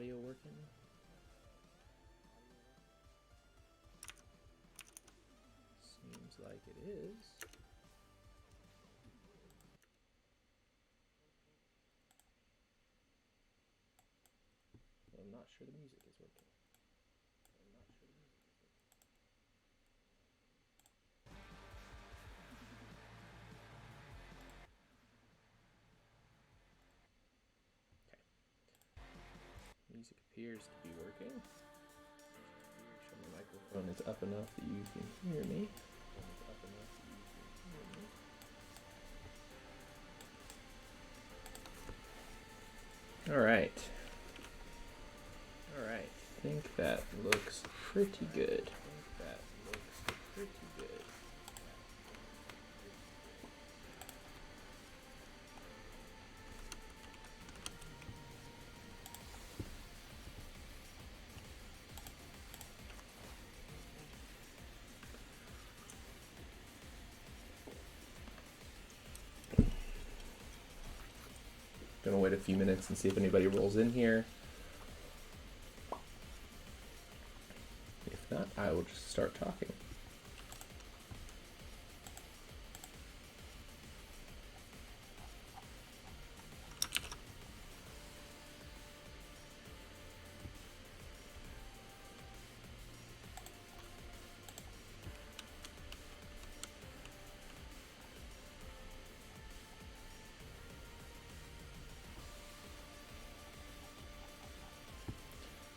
audio working? Seems like it is. I'm not sure the music is working. Music appears to be working. So my microphone is up enough that you can hear me. All right. I think that looks pretty good. Gonna wait a few minutes and see if anybody rolls in here. If not, I will just start talking.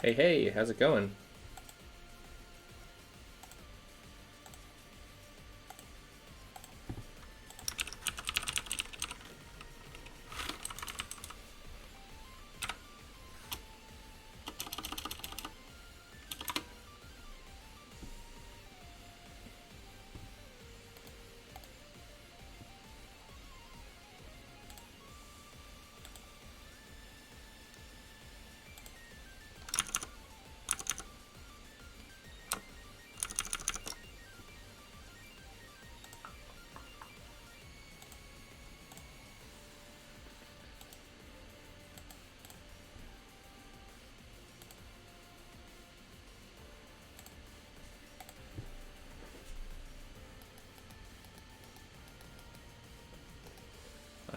Hey, how's it going?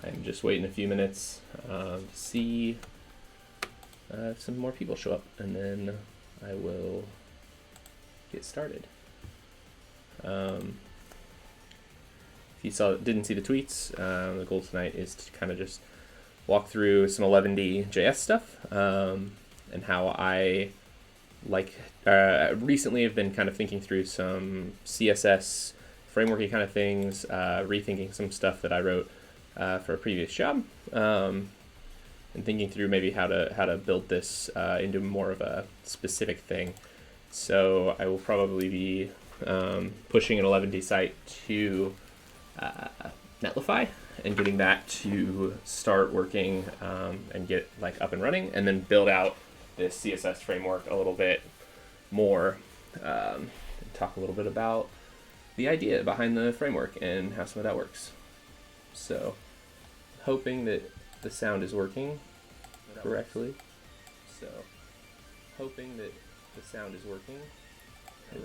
I'm just waiting a few minutes to see if some more people show up, and then I will get started. If you didn't see the tweets, the goal tonight is to kind of just walk through some Eleventy JS stuff and how I recently have been kind of thinking through some CSS frameworky kind of things, rethinking some stuff that I wrote for a previous job, and thinking through maybe how to build this into more of a specific thing. So I will probably be pushing an Eleventy site to Netlify and getting that to start working and get up and running, and then build out this CSS framework a little bit more, and talk a little bit about the idea behind the framework and how some of that works. So, hoping that the sound is working correctly. I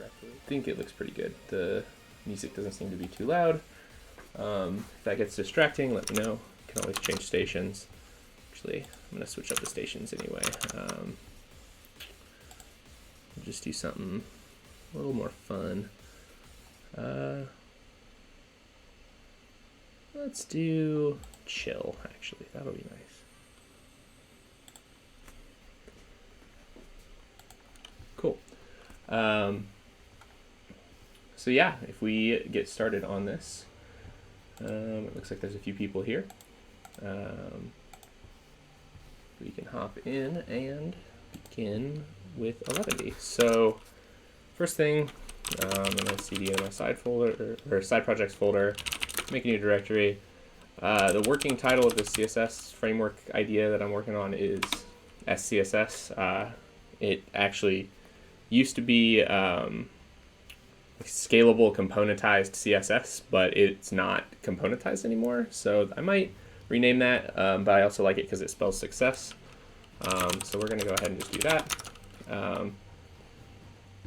think it looks pretty good. The music doesn't seem to be too loud. If that gets distracting, let me know. You can always change stations. Actually, I'm going to switch up the stations anyway. We'll just do something a little more fun. Let's do chill, actually. That'll be nice. Cool. So yeah, if we get started on this, it looks like there's a few people here. We can hop in and begin with Eleventy. So first thing, I'm going to cd in my side folder or side projects folder, make a new directory. The working title of the CSS framework idea that I'm working on is SCSS. It actually used to be scalable componentized CSS, but it's not componentized anymore. So I might rename that, but I also like it because it spells success. So we're going to go ahead and just do that.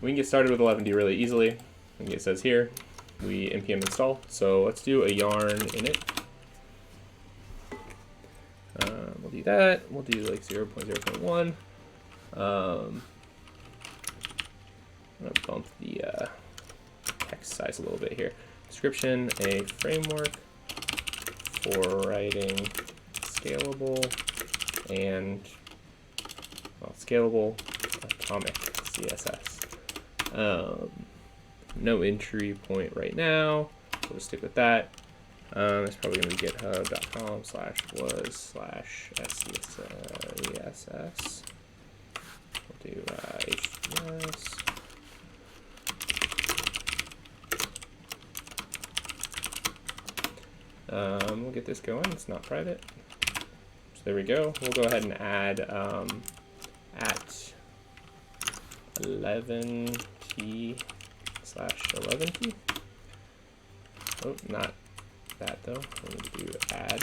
We can get started with Eleventy really easily. I think it says here, we npm install. So let's do a yarn init. We'll do that. We'll do like 0.0.1. I'm going to bump the text size a little bit here. Description, a framework for writing scalable and scalable atomic CSS. No entry point right now. We'll just stick with that. It's probably going to be github.com/was/scss. We'll do HTTPS. We'll get this going. It's not private. So there we go. We'll go ahead and add at 11t/11t. Oh, not that though. We'll do add.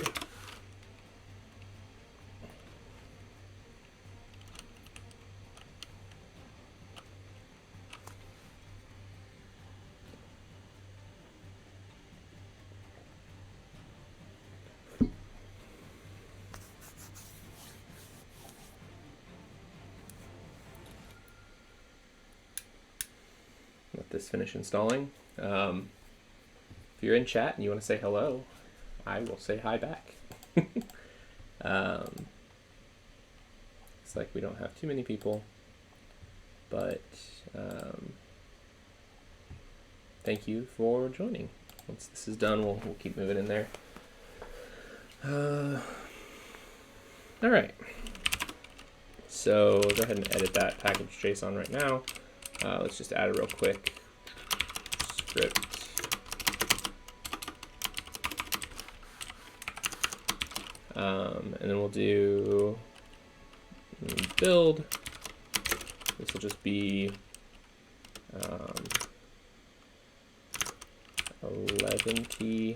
Let this finish installing. If you're in chat and you want to say hello, I will say hi back. It's like we don't have too many people, but thank you for joining. Once this is done, we'll keep moving in there. All right. So go ahead and edit that package JSON right now. Let's just add a real quick script. And then we'll do build. This will just be 11t.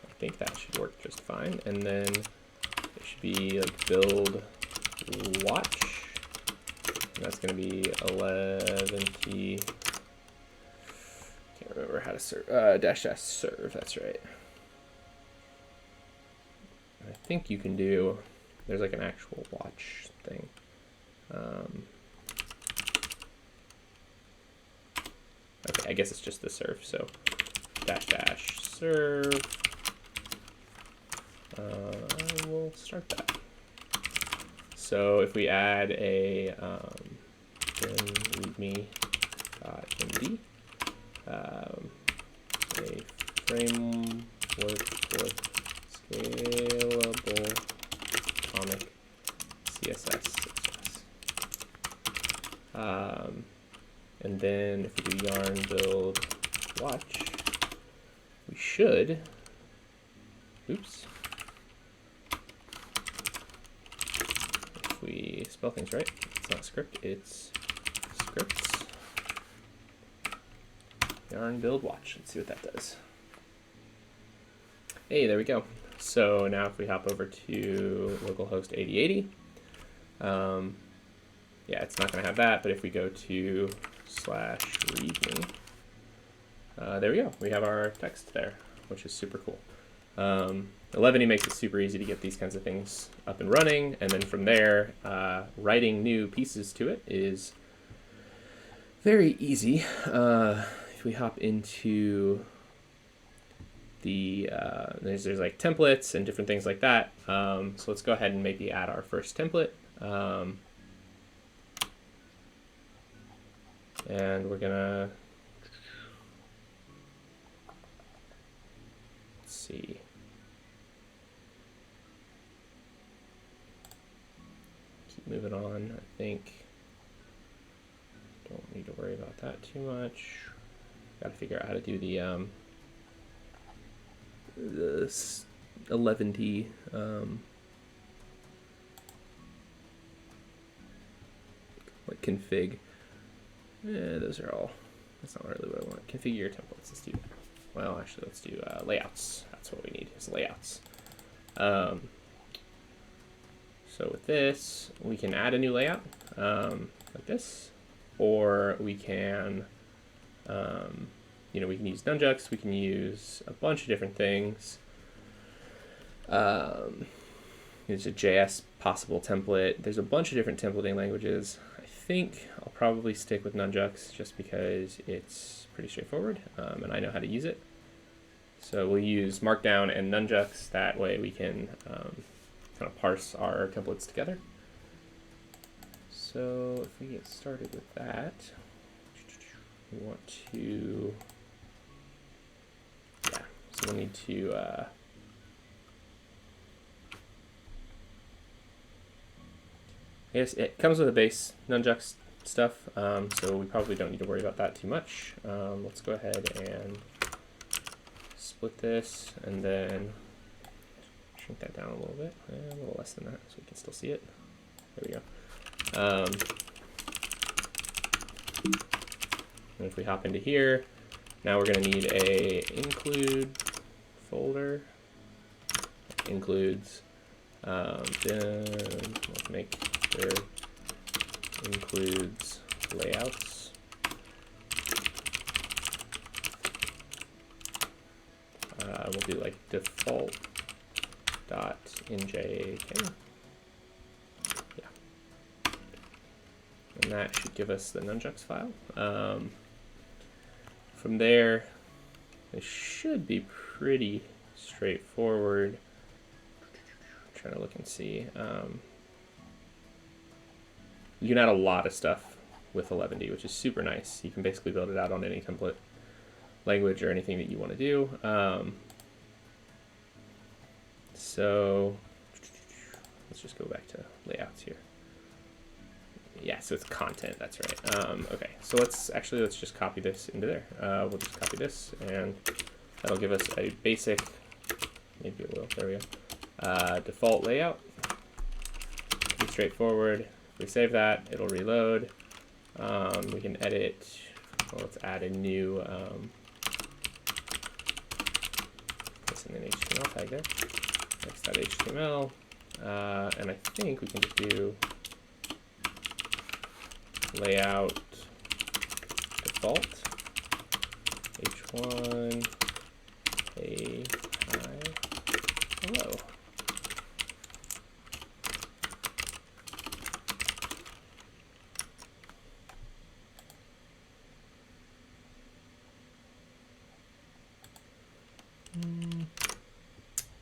I think that should work just fine. And then it should be like build watch. And that's going to be 11t. Can't remember how to serve. -- serve. That's right. I think you can do. There's like an actual watch thing. Okay, I guess it's just the serve. So -- serve. We'll start that. So if we add a readme.md, a framework for scalable atomic CSS. And then if we do yarn build watch, we should, oops. If we spell things right, it's not script, it's scripts. Yarn build watch. Let's see what that does. Hey, there we go. So now if we hop over to localhost 8080, yeah, it's not going to have that, but if we go to /readme, there we go. We have our text there, which is super cool. Eleventy makes it super easy to get these kinds of things up and running, and then from there, writing new pieces to it is very easy. If we hop into the, there's like templates and different things like that. So let's go ahead and maybe add our first template. And we're gonna, let's see. Keep moving on, I think. Don't need to worry about that too much. Got to figure out how to do the Eleventy like config. Those are all. That's not really what I want. Configure your templates. Let's do. Well, actually, let's do layouts. That's what we need. Is layouts. So with this, we can add a new layout like this, or we can, we can use nunjucks. We can use a bunch of different things. There's a JS possible template. There's a bunch of different templating languages. I think I'll probably stick with nunjucks just because it's pretty straightforward and I know how to use it. So we'll use Markdown and nunjucks. That way we can kind of parse our templates together. So if we get started with that, we want to, so we'll need to, yes, it comes with a base nunjucks stuff, so we probably don't need to worry about that too much. Let's go ahead and split this and then shrink that down a little bit, a little less than that, so we can still see it. There we go. And if we hop into here, now we're going to need a include folder. Includes, then let's make sure includes layouts. We'll do like default dot njk. Yeah. And that should give us the nunjucks file. From there, it should be pretty straightforward. I'm trying to look and see. You can add a lot of stuff with Eleventy, which is super nice. You can basically build it out on any template language or anything that you want to do. So let's just go back to layouts here. Yeah, so it's content, that's right. Okay, so let's just copy this into there. We'll just copy this, and that'll give us a basic, maybe it will, there we go, default layout. Pretty straightforward. If we save that, it'll reload. We can edit, well, let's add a new, this in an HTML tag there, next.html, and I think we can just do layout default h1 hey hi hello.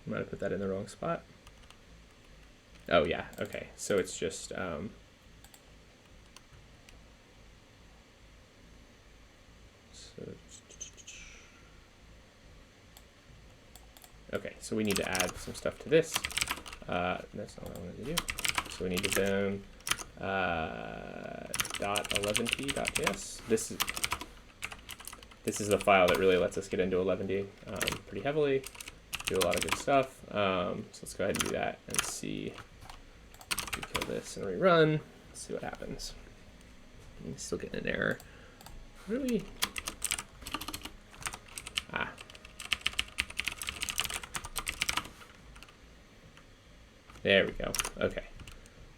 Might have put that in the wrong spot. Oh yeah, okay, so it's just okay, so we need to add some stuff to this. That's not what I wanted to do. So we need to then .eleventy.js. This is the file that really lets us get into Eleventy pretty heavily. Do a lot of good stuff. So let's go ahead and do that and see. We kill this and rerun. Let's see what happens. I'm still getting an error. Really? Ah. There we go. Okay.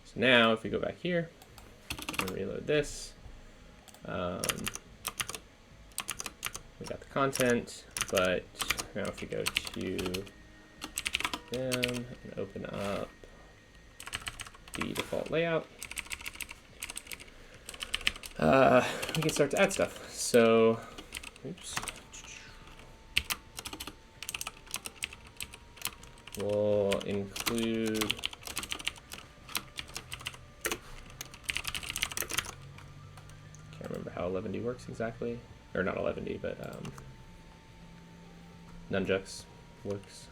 So now if we go back here and reload this, we got the content, but now if we go to them and open up the default layout, we can start to add stuff. So, oops. We'll include can't remember how Eleventy works exactly, or not Eleventy, but nunjucks works.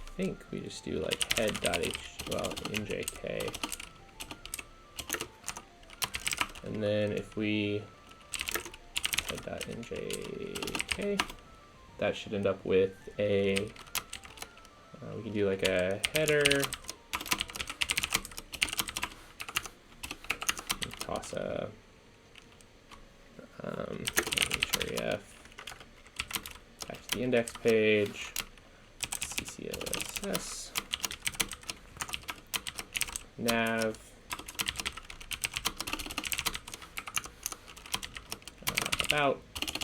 I think we just do like njk, and then if we head.njk, that should end up with a we can do like a header toss a href back to the index page, CSS, nav, about,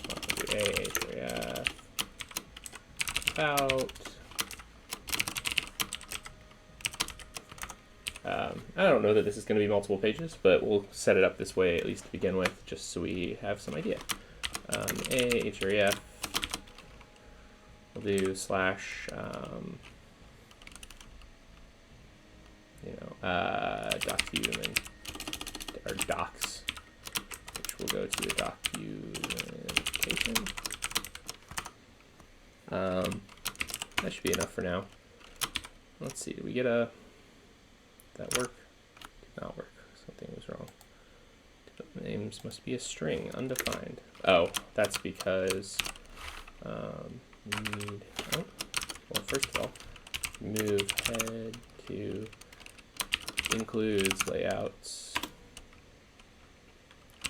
I'll do href, about. I don't know that this is going to be multiple pages, but we'll set it up this way at least to begin with, just so we have some idea. Href, we'll do slash, docu, and then our docs, which will go to the documentation. That should be enough for now. Let's see, did we get a... that work? Did not work. Something was wrong. Names must be a string, undefined. Oh, that's because we need. Oh, well, first of all, move head to includes layouts,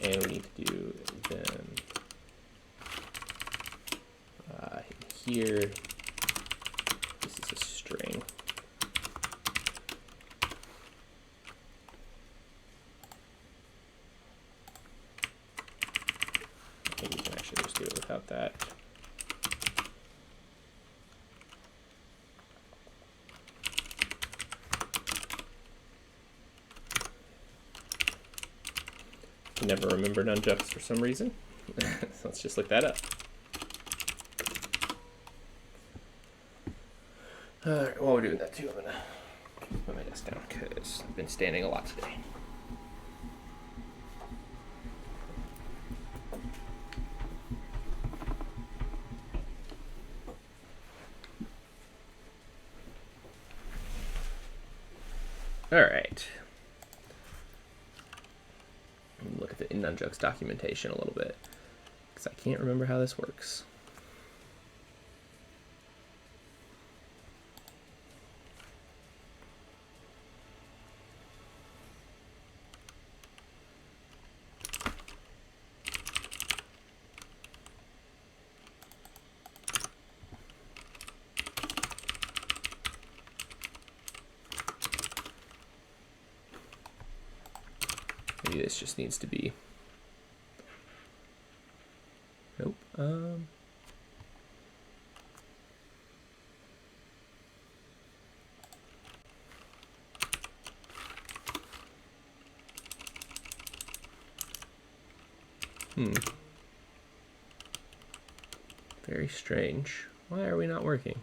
and we need to do them here. This is a string. I think we can actually just do it without that. Never remembered unjux for some reason. So let's just look that up. Alright, while we're doing that too, I'm gonna put my desk down because I've been standing a lot today. Alright. Look at the Unjux documentation a little bit, because I can't remember how this works. Maybe this just needs to be. Nope. Very strange. Why are we not working?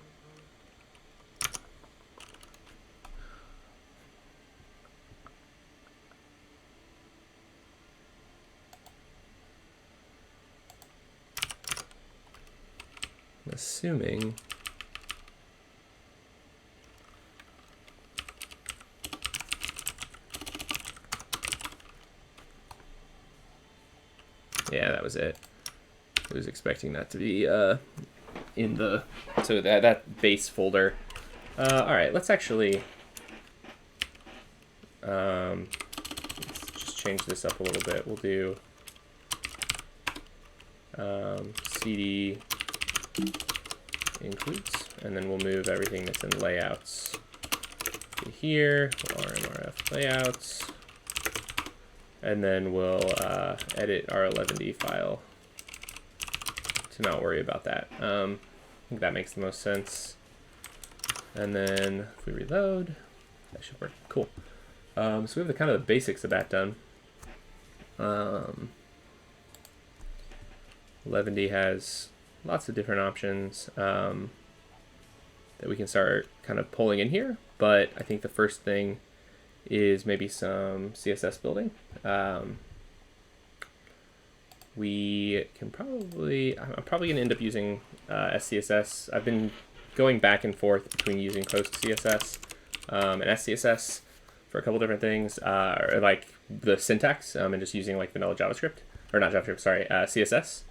Assuming yeah, that was it. I was expecting that to be in the that base folder. All right, let's actually let's just change this up a little bit. We'll do cd includes, and then we'll move everything that's in layouts to here, rmrf layouts, and then we'll edit our Eleventy file to not worry about that. I think that makes the most sense. And then if we reload, that should work. Cool. So we have the kind of the basics of that done. Eleventy has lots of different options that we can start kind of pulling in here, but I think the first thing is maybe some CSS building. We can probably, I'm probably going to end up using SCSS. I've been going back and forth between using PostCSS and SCSS for a couple different things, like the syntax, and just using like vanilla JavaScript, or not JavaScript, sorry, CSS.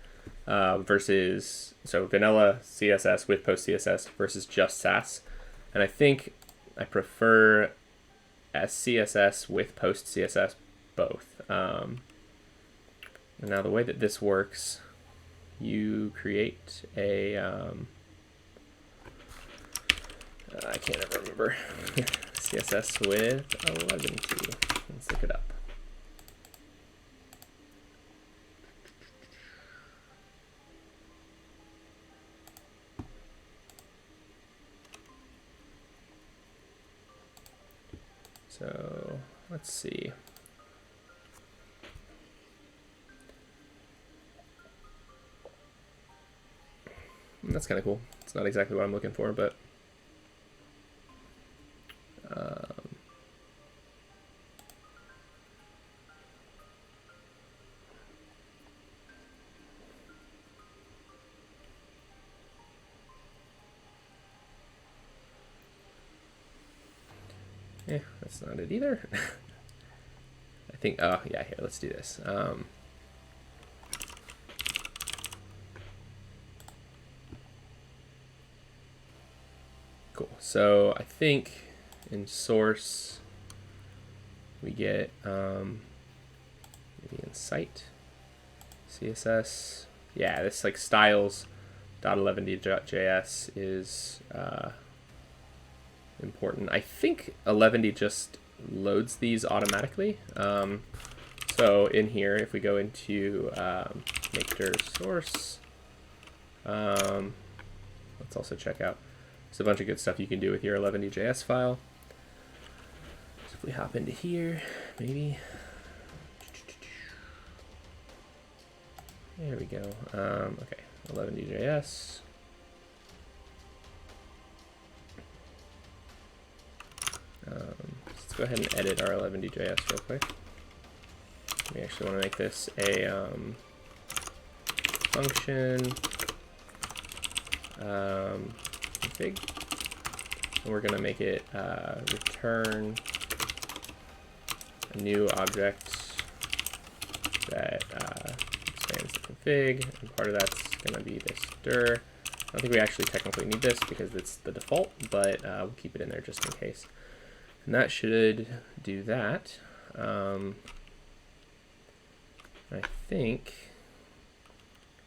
Versus, so vanilla CSS with PostCSS versus just Sass. And I think I prefer SCSS with PostCSS both. And now the way that this works, you create a, I can't ever remember, CSS with Eleventy. Let's look it up. So let's see. That's kind of cool. It's not exactly what I'm looking for, but yeah, that's not it either. I think, oh yeah, here, let's do this. Cool. So I think in source we get maybe in site CSS. Yeah, this like styles.eleventy.js is important. I think Eleventy just loads these automatically. So in here, if we go into make dir source, let's also check out. There's a bunch of good stuff you can do with your Eleventy.js file. So if we hop into here, maybe. There we go. Okay, Eleventy.js. Let's go ahead and edit our Eleventy.js real quick. We actually want to make this a function config, and we're going to make it return a new object that expands the config, and part of that's going to be this dir. I don't think we actually technically need this because it's the default, but we'll keep it in there just in case. And that should do that. I think,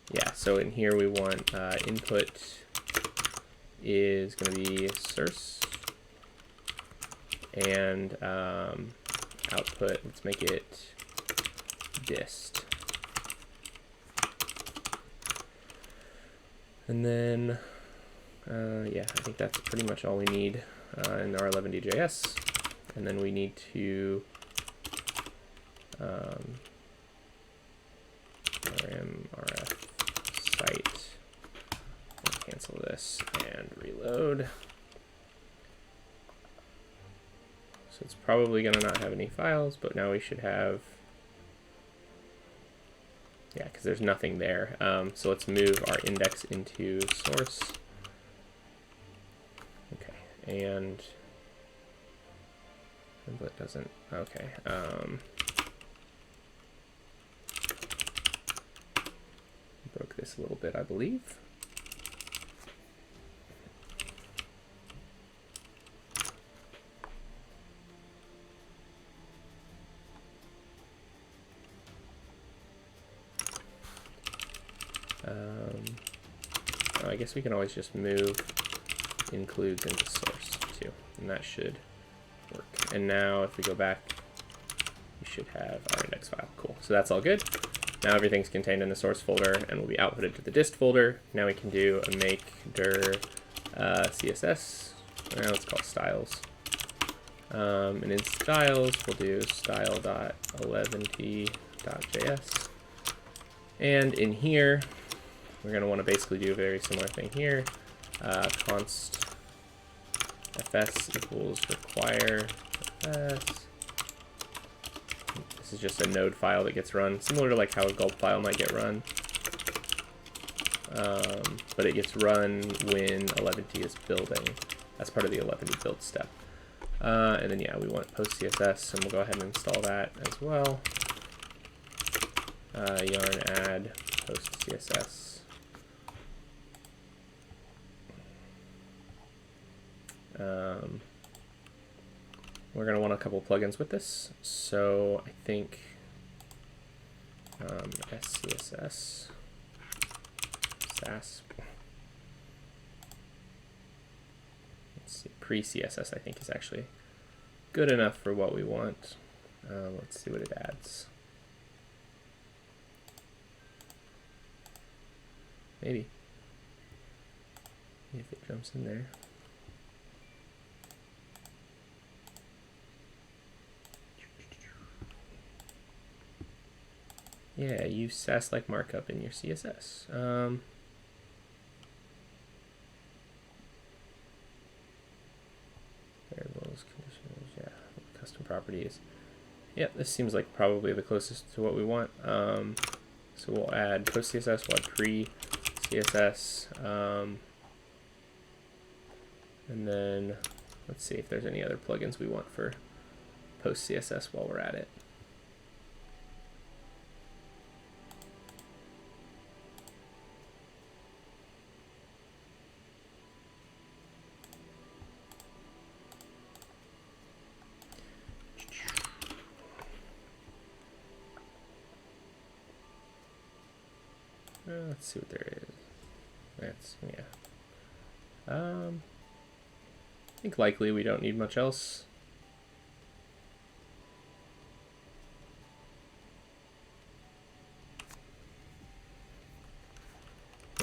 yeah, so in here we want input is going to be source, and output, let's make it dist. And then, yeah, I think that's pretty much all we need in our Eleventy.js. And then we need to rmrf site. We'll cancel this and reload. So it's probably going to not have any files, but now we should have, yeah, because there's nothing there. So let's move our index into source. Okay, and template doesn't, okay. Broke this a little bit, I believe. Oh, I guess we can always just move includes into source too, and that should work. And now if we go back, we should have our index file. Cool. So that's all good. Now everything's contained in the source folder and will be outputted to the dist folder. Now we can do a make dir CSS. Now let's call styles. And in styles, we'll do style.eleventy.js. And in here, we're going to want to basically do a very similar thing here. Const fs equals require fs. This is just a node file that gets run, similar to like how a gulp file might get run. But it gets run when Eleventy is building as part of the Eleventy build step. And then yeah, we want post CSS, and we'll go ahead and install that as well. Yarn add post CSS. We're going to want a couple plugins with this, so I think SCSS, SAS. Let's see, pre-CSS I think is actually good enough for what we want. Let's see what it adds. Maybe. If it jumps in there. Yeah, use SAS-like markup in your CSS. Variables, conditionals, yeah, custom properties. Yeah, this seems like probably the closest to what we want. So we'll add post-CSS, we'll add pre-CSS, and then let's see if there's any other plugins we want for post-CSS while we're at it. Let's see what there is. That's, yeah. I think likely we don't need much else.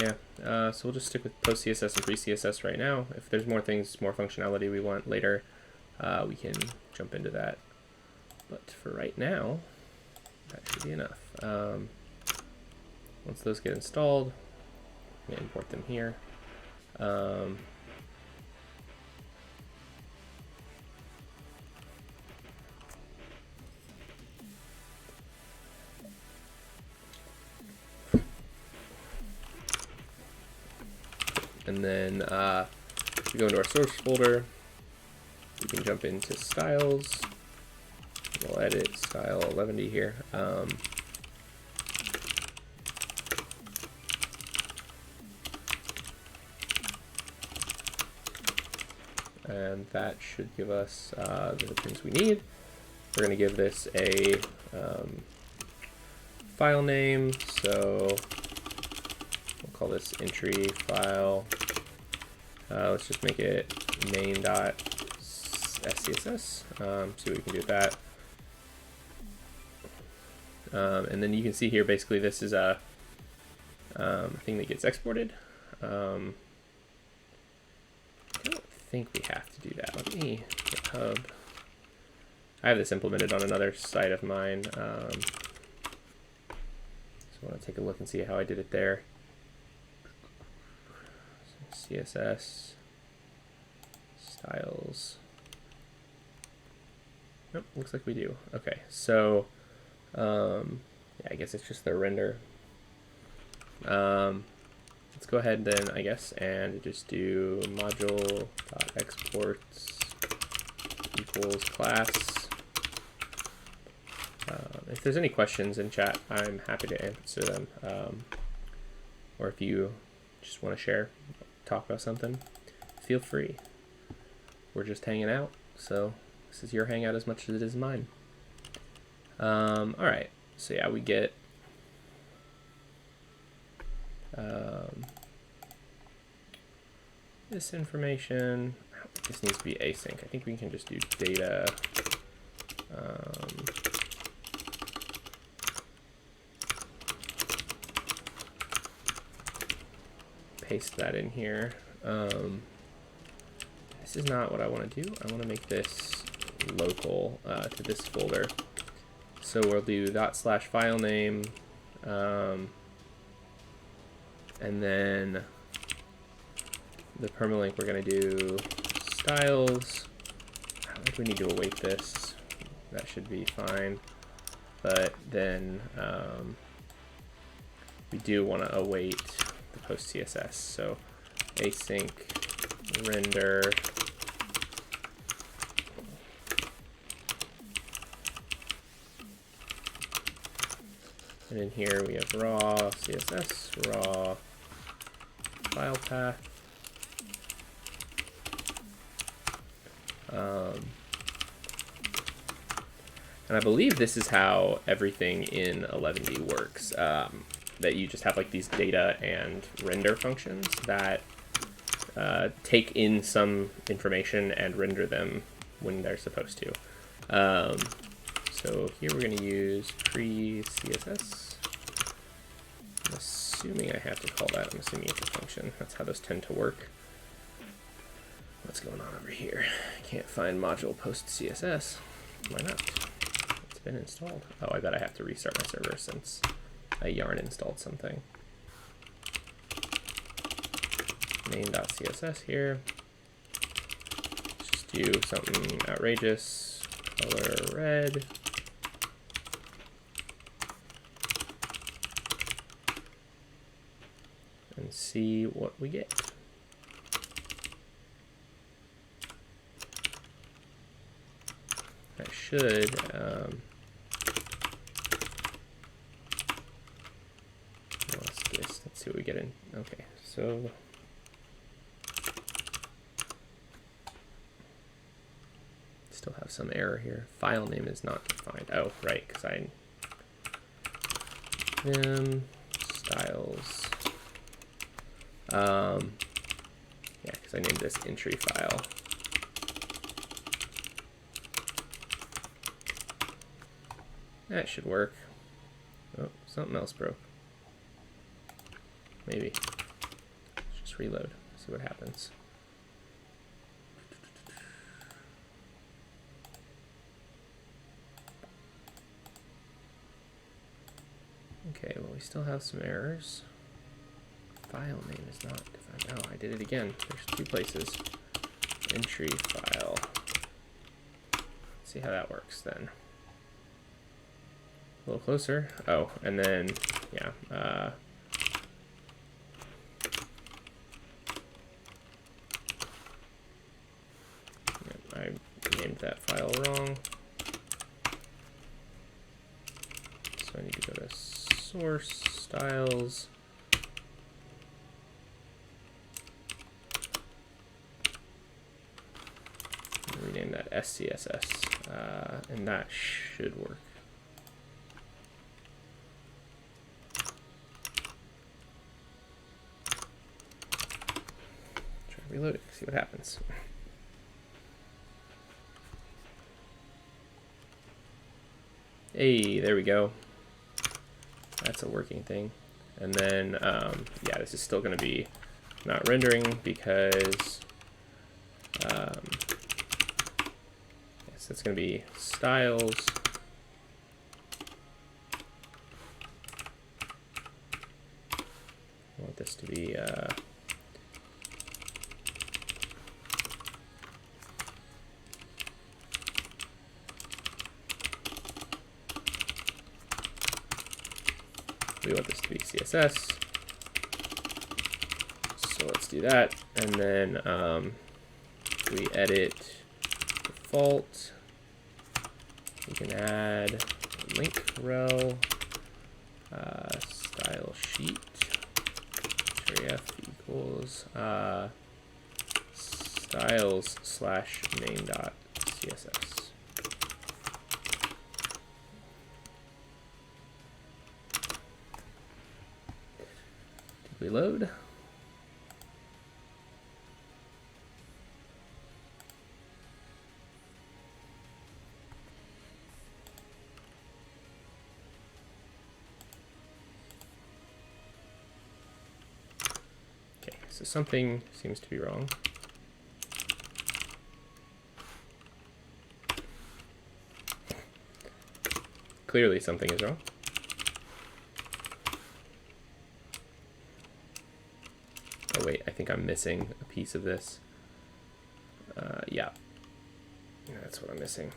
Yeah, so we'll just stick with post CSS and pre CSS right now. If there's more things, more functionality we want later, we can jump into that. But for right now, that should be enough. Once those get installed, we import them here. And then we go into our source folder. We can jump into styles. We'll edit style 11 here. And that should give us the things we need. We're going to give this a file name, so we'll call this entry file. Let's just make it main.scss. See what we can do with that. And then you can see here, basically, this is a thing that gets exported. I don't think we have to do that. Let me GitHub. I have this implemented on another site of mine. So I want to take a look and see how I did it there. So CSS styles. Nope, looks like we do. Okay, so yeah, I guess it's just the render. Let's go ahead then, I guess, and just do module.exports equals class. If there's any questions in chat, I'm happy to answer them. Or if you just want to share, talk about something, feel free. We're just hanging out, so this is your hangout as much as it is mine. All right, so yeah, we get this information. This needs to be async. I think we can just do data. Paste that in here. This is not what I want to do. I want to make this local to this folder. So we'll do /file name, and then the permalink we're going to do styles. I don't think we need to await this. That should be fine. But then we do want to await the post CSS. So async render and in here we have raw CSS, raw file path. And I believe this is how everything in Eleventy works. That you just have like these data and render functions that take in some information and render them when they're supposed to. So here we're going to use pre-CSS. I'm assuming I have to call that. I'm assuming it's a function. That's how those tend to work. What's going on over here? I can't find module post CSS. Why not? It's been installed. Oh, I bet I have to restart my server since I yarn installed something. Main.css here. Let's just do something outrageous. Color red. And see what we get. I should let's see what we get in. Okay, so still have some error here. File name is not defined. Oh, right, because I styles. Yeah, because I named this entry file. That should work. Oh, something else broke. Maybe. Let's just reload, see what happens. Okay, well, we still have some errors. File name is not defined. Oh, I did it again. There's two places. Entry file. Let's see how that works then. A little closer. Oh, and then, yeah. I named that file wrong. So I need to go to source, styles. Rename that SCSS, and that should work. Try to reload it, see what happens. Hey, there we go. That's a working thing. And then, yeah, this is still going to be not rendering because, yes, it's going to be styles. I want this to be, we want this to be CSS. So let's do that. And then we edit default. We can add link rel, style sheet, href equals styles slash main.css. We load. Okay, so something seems to be wrong. Clearly something is wrong. Oh wait, I think I'm missing a piece of this. Yeah, that's what I'm missing.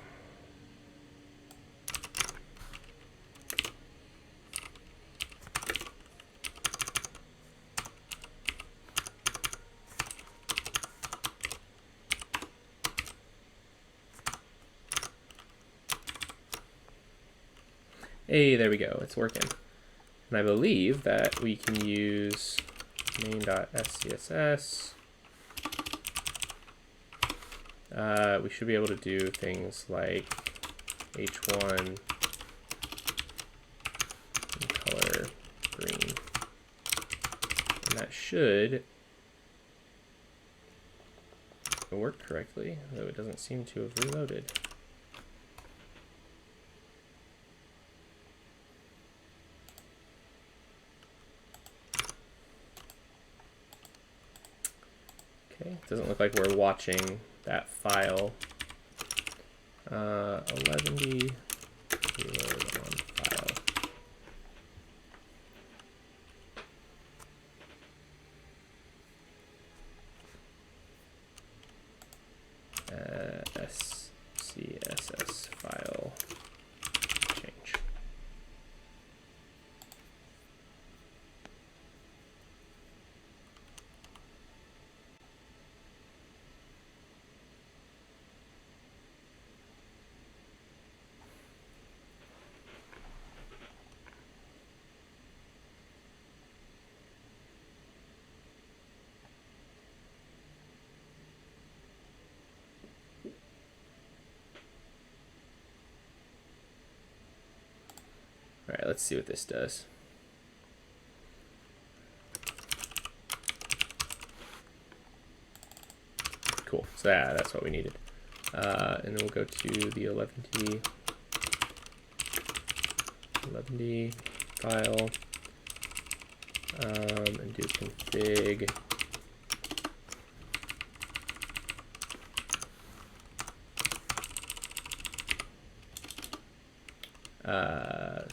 Hey, there we go, it's working. And I believe that we can use main.scss. We should be able to do things like h1 and color green. And that should work correctly, though it doesn't seem to have reloaded. Okay, doesn't look like we're watching that file. 11D reload on file. CSS file change. All right, let's see what this does. Cool, so that's what we needed. And then we'll go to the 11D file and do config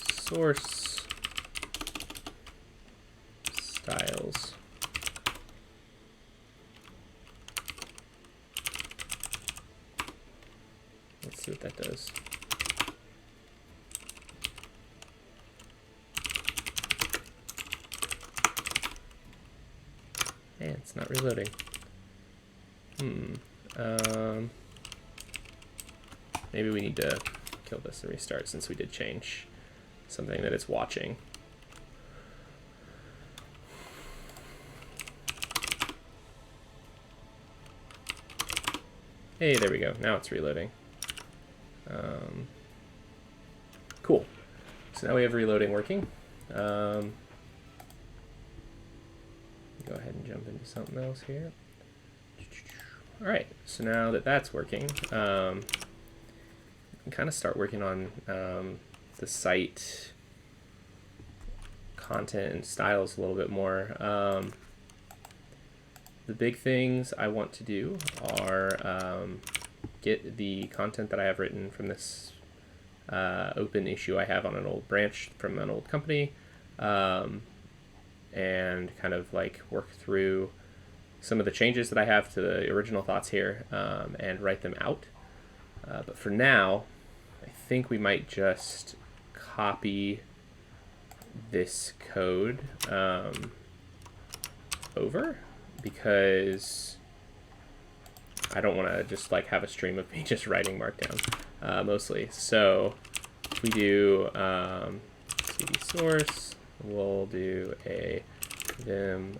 source styles. Let's see what that does. Man, it's not reloading. Maybe we need to kill this and restart since we did change something that it's watching. Hey, there we go. Now it's reloading. Cool. So now we have reloading working. Go ahead and jump into something else here. All right, so now that that's working, we can kind of start working on the site content and styles a little bit more. The big things I want to do are get the content that I have written from this open issue I have on an old branch from an old company, and kind of like work through some of the changes that I have to the original thoughts here, and write them out. But for now, I think we might just copy this code over, because I don't want to just like have a stream of me just writing Markdown mostly. So if we do cd source, we'll do a vim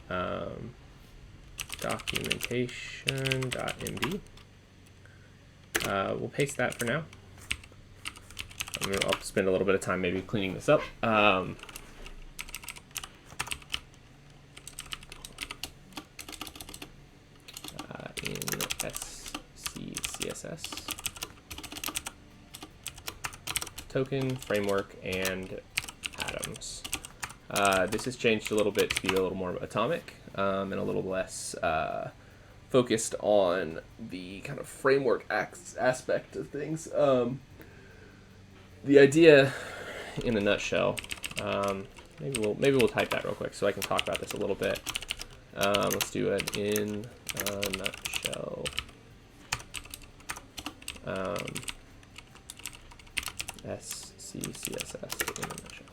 documentation.md. We'll paste that for now. I'll spend a little bit of time maybe cleaning this up. In SCCSS, token, framework, and atoms. This has changed a little bit to be a little more atomic and a little less focused on the kind of framework aspect of things. The idea, in a nutshell, maybe we'll type that real quick so I can talk about this a little bit. Let's do it in a nutshell. SCCSS in a nutshell.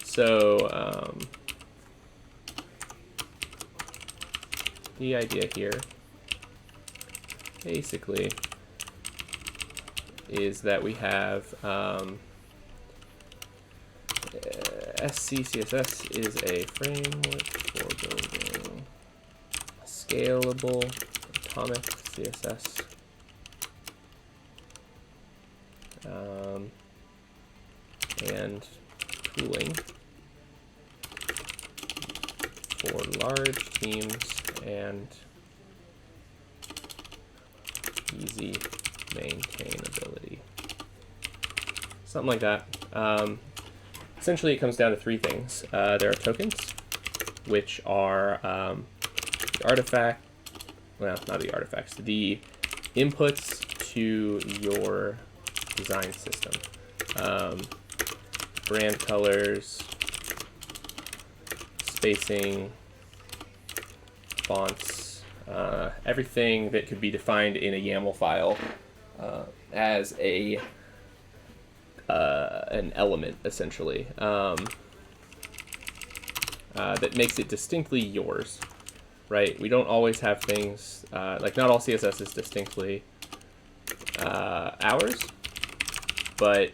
So the idea here basically is that we have SCCSS is a framework for building scalable atomic CSS. and tooling for large teams and easy maintainability. Something like that. Essentially, it comes down to three things. There are tokens, which are the artifact, well, not the artifacts, the inputs to your design system. Brand colors, spacing, fonts, everything that could be defined in a YAML file as an element, essentially, that makes it distinctly yours, right? We don't always have things, like not all CSS is distinctly ours, but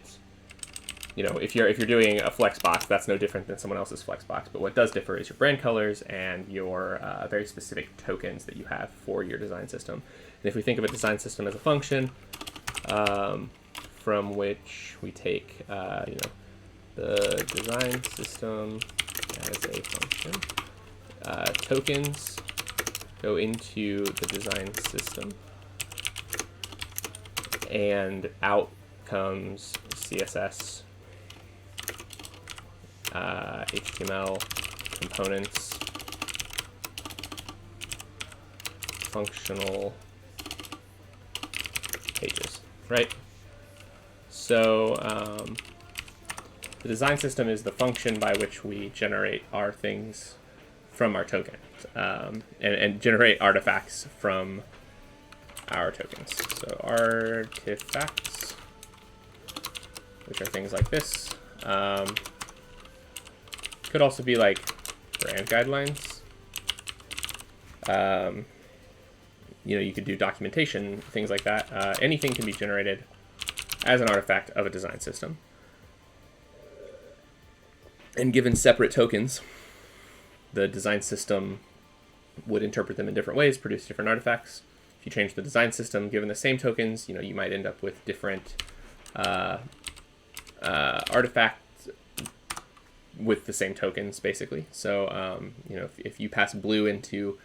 you know, if you're doing a flex box, that's no different than someone else's flex box. But what does differ is your brand colors and your very specific tokens that you have for your design system. And if we think of a design system as a function, from which we take, you know, the design system as a function, tokens go into the design system, and out comes CSS, HTML, components, functional pages, right? So the design system is the function by which we generate our things from our tokens, and generate artifacts from our tokens. So artifacts, which are things like this. Could also be like brand guidelines. You know, you could do documentation, things like that. Anything can be generated as an artifact of a design system. And given separate tokens, the design system would interpret them in different ways, produce different artifacts. If you change the design system, given the same tokens, you know, you might end up with different artifacts with the same tokens, basically. So, you know, if you pass blue into,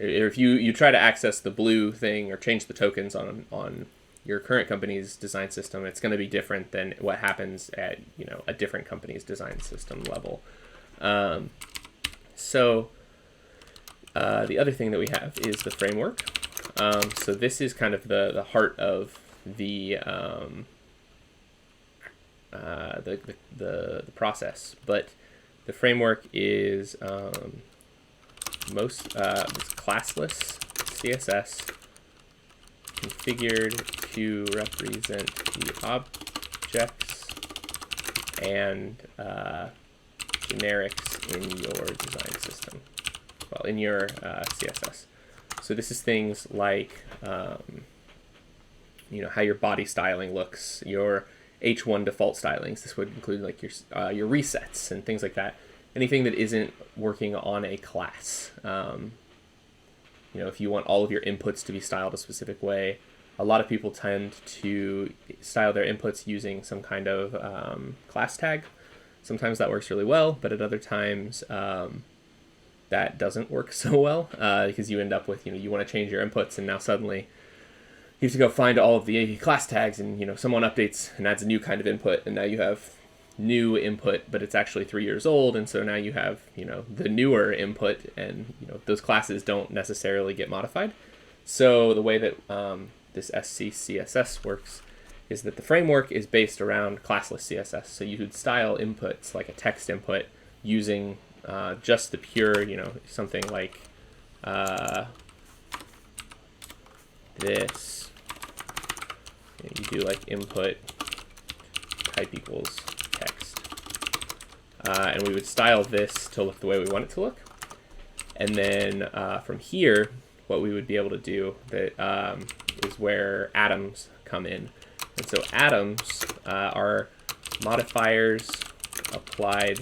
or if you try to access the blue thing or change the tokens on your current company's design system, it's going to be different than what happens at, you know, a different company's design system level. So the other thing that we have is the framework. So this is kind of the heart of the process, but the framework is most classless CSS configured to represent the objects and generics in your design system, well, in your CSS. So this is things like you know, how your body styling looks, your H1 default stylings. This would include like your resets and things like that. Anything that isn't working on a class. You know, if you want all of your inputs to be styled a specific way, a lot of people tend to style their inputs using some kind of class tag. Sometimes that works really well, but at other times that doesn't work so well, because you end up with, you know, you want to change your inputs, and now suddenly you have to go find all of the class tags, and, you know, someone updates and adds a new kind of input, and now you have new input, but it's actually 3 years old, and so now you have, you know, the newer input, and, you know, those classes don't necessarily get modified. So the way that this SCCSS works is that the framework is based around classless CSS. So you could style inputs like a text input using just the pure, you know, something like this. You do like input type equals text. And we would style this to look the way we want it to look. And then from here, what we would be able to do that is where atoms come in. And so atoms are modifiers applied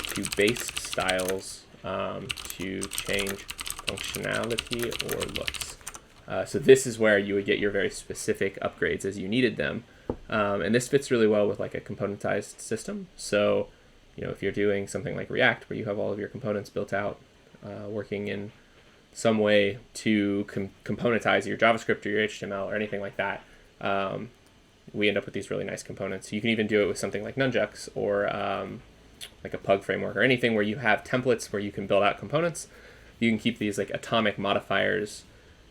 to base styles to change functionality or looks. So this is where you would get your very specific upgrades as you needed them. And this fits really well with like a componentized system. So, if you're doing something like React, where you have all of your components built out, working in some way to componentize your JavaScript or your HTML or anything like that, we end up with these really nice components. You can even do it with something like Nunjux or like a Pug framework or anything where you have templates where you can build out components. You can keep these like atomic modifiers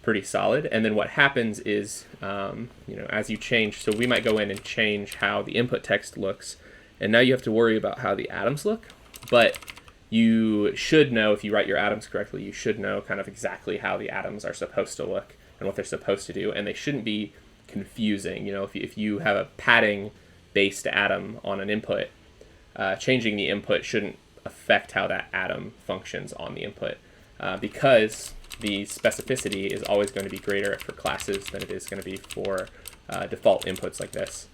pretty solid. And then what happens is, as you change, so we might go in and change how the input text looks. And now you have to worry about how the atoms look. But you should know, if you write your atoms correctly, you should know kind of exactly how the atoms are supposed to look and what they're supposed to do. And they shouldn't be confusing. If you have a padding-based atom on an input, changing the input shouldn't affect how that atom functions on the input, because the specificity is always going to be greater for classes than it is going to be for default inputs like this,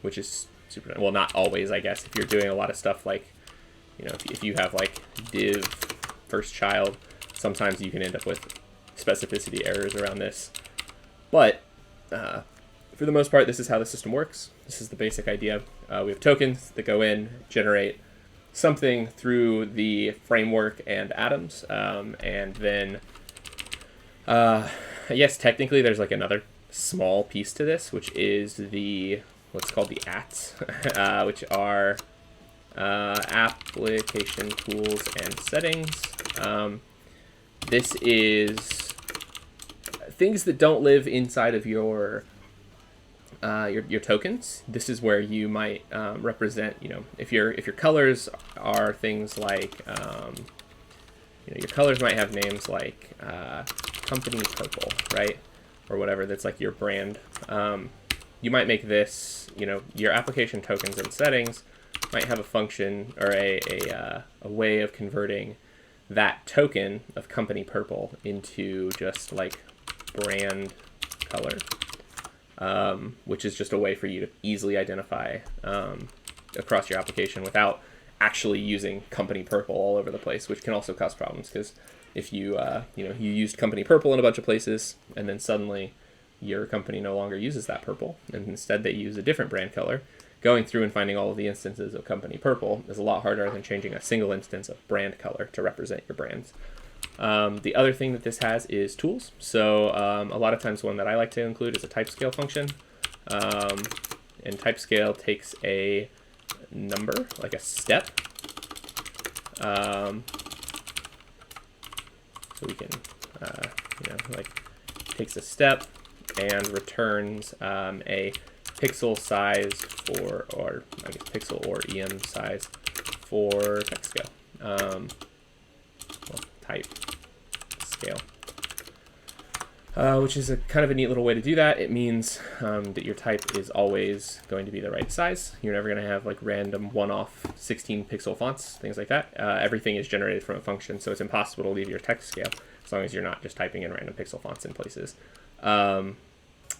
which is super, well, not always, I guess. If you're doing a lot of stuff like, if you have like div first child, sometimes you can end up with specificity errors around this. But for the most part, this is how the system works. This is the basic idea. We have tokens that go in, generate something through the framework and atoms, and then yes, technically there's like another small piece to this, which is what's called the ats, which are application tools and settings. This is things that don't live inside of your tokens. This is where you might represent, if your colors are things like, your colors might have names like company purple, right? Or whatever, that's like your brand. You might make this, your application tokens and settings might have a function or a way of converting that token of company purple into just like brand color, which is just a way for you to easily identify across your application without actually using company purple all over the place, which can also cause problems, because if you you used company purple in a bunch of places and then suddenly your company no longer uses that purple and instead they use a different brand color, going through and finding all of the instances of company purple is a lot harder than changing a single instance of brand color to represent your brands. The other thing that this has is tools. So a lot of times one that I like to include is a typescale function. And typescale takes a number, like a step. So we can, takes a step and returns a pixel size or I guess pixel or EM size for text scale. Type scale, which is a kind of a neat little way to do that. It means that your type is always going to be the right size. You're never going to have like random one-off 16 pixel fonts, things like that. Everything is generated from a function, so it's impossible to leave your text scale as long as you're not just typing in random pixel fonts in places.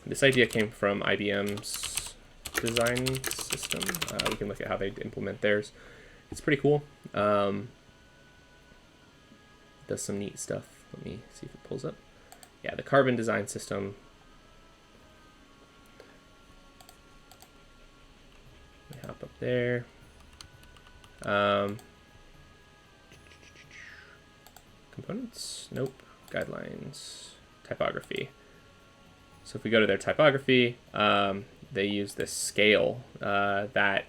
This idea came from IBM's design system. We can look at how they implement theirs. It's pretty cool. Does some neat stuff. Let me see if it pulls up. Yeah, the Carbon design system. Let me hop up there. Components? Nope. Guidelines. Typography. So if we go to their typography, they use this scale that,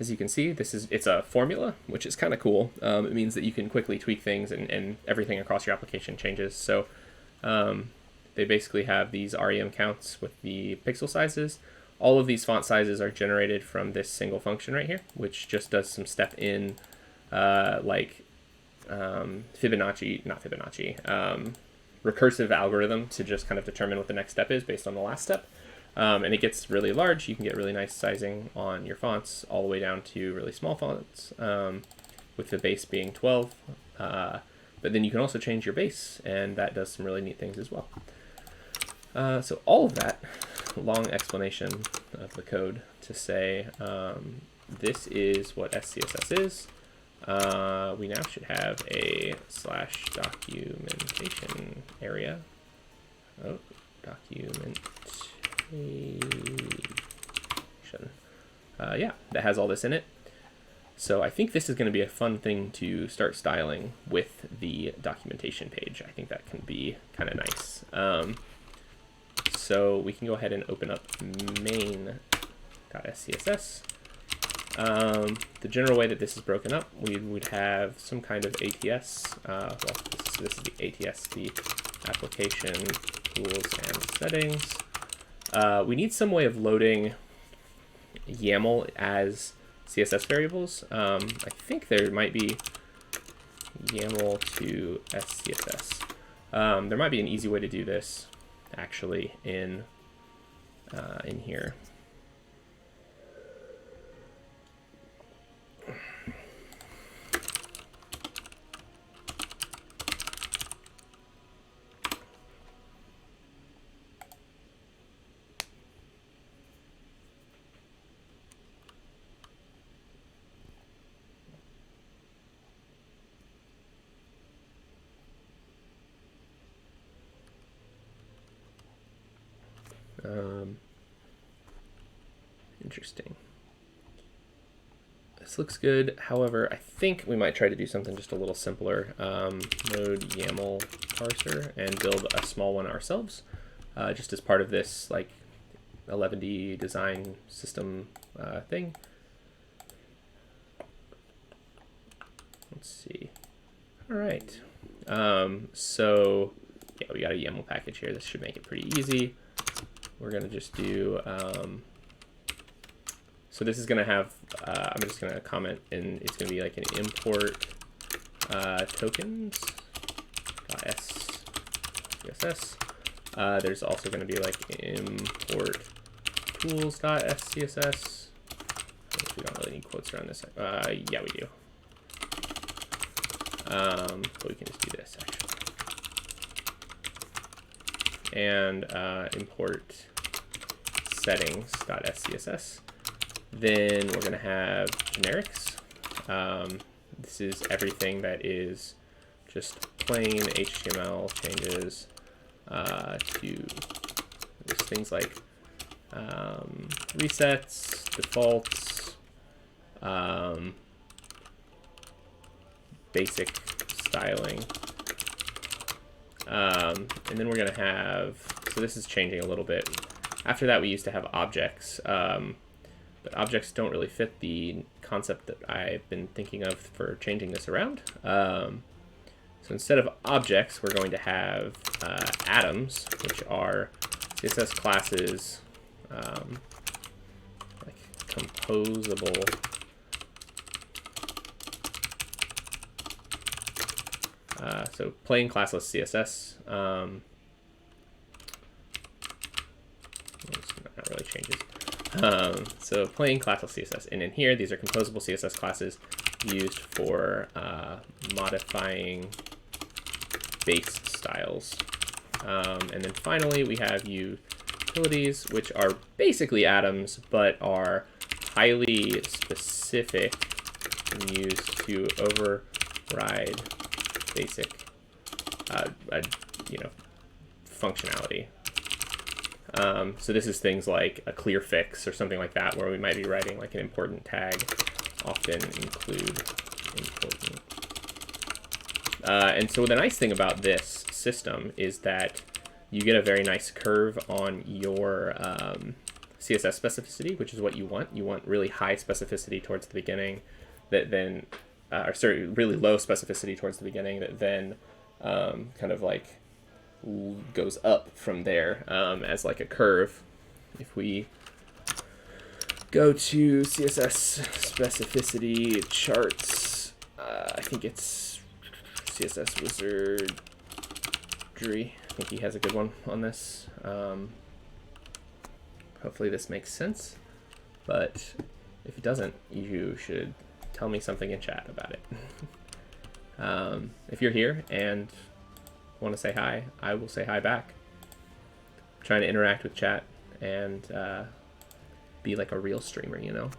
as you can see, it's a formula, which is kind of cool. It means that you can quickly tweak things and everything across your application changes. So they basically have these REM counts with the pixel sizes. All of these font sizes are generated from this single function right here, which just does some step in recursive algorithm to just kind of determine what the next step is based on the last step. And it gets really large. You can get really nice sizing on your fonts all the way down to really small fonts, with the base being 12. But then you can also change your base, and that does some really neat things as well. So all of that long explanation of the code to say this is what SCSS is. we now should have a /documentation area. Oh, documentation. Yeah, that has all this in it. So I think this is going to be a fun thing to start styling with the documentation page. I think that can be kind of nice. So we can go ahead and open up main.scss. The general way that this is broken up, we would have some kind of ATS. Well, this is the ATS, the application tools and settings. We need some way of loading YAML as CSS variables. I think there might be YAML to SCSS. There might be an easy way to do this actually in here. Interesting. This looks good. However, I think we might try to do something just a little simpler. Node Yaml Parser and build a small one ourselves, just as part of this like Eleventy design system thing. Let's see. All right. So yeah, we got a YAML package here. This should make it pretty easy. We're gonna just do. So this is gonna have. I'm just gonna comment, and it's gonna be like an import tokens.scss. There's also gonna be like import tools.scss. We don't really need quotes around this. Yeah, we do. But we can just do this actually. And import settings.scss. Then we're going to have generics. This is everything that is just plain HTML changes to just things like resets, defaults, basic styling. And then we're going to have, so this is changing a little bit. After that, we used to have objects, but objects don't really fit the concept that I've been thinking of for changing this around. So instead of objects, we're going to have atoms, which are CSS classes, like composable. So plain classless CSS. Not really changes. So plain classless CSS, and in here, these are composable CSS classes used for modifying base styles. And then finally, we have utilities, which are basically atoms, but are highly specific and used to override basic, functionality. So this is things like a clear fix or something like that, where we might be writing like an important tag, often include important. And so the nice thing about this system is that you get a very nice curve on your CSS specificity, which is what you want. You want really high specificity towards the beginning, that then, or sorry, really low specificity towards the beginning, that then kind of like goes up from there as like a curve. If we go to CSS specificity charts, I think it's CSS Wizardry. I think he has a good one on this. Hopefully this makes sense, but if it doesn't, you should tell me something in chat about it. If you're here and want to say hi, I will say hi back. I'm trying to interact with chat and be like a real streamer, you know?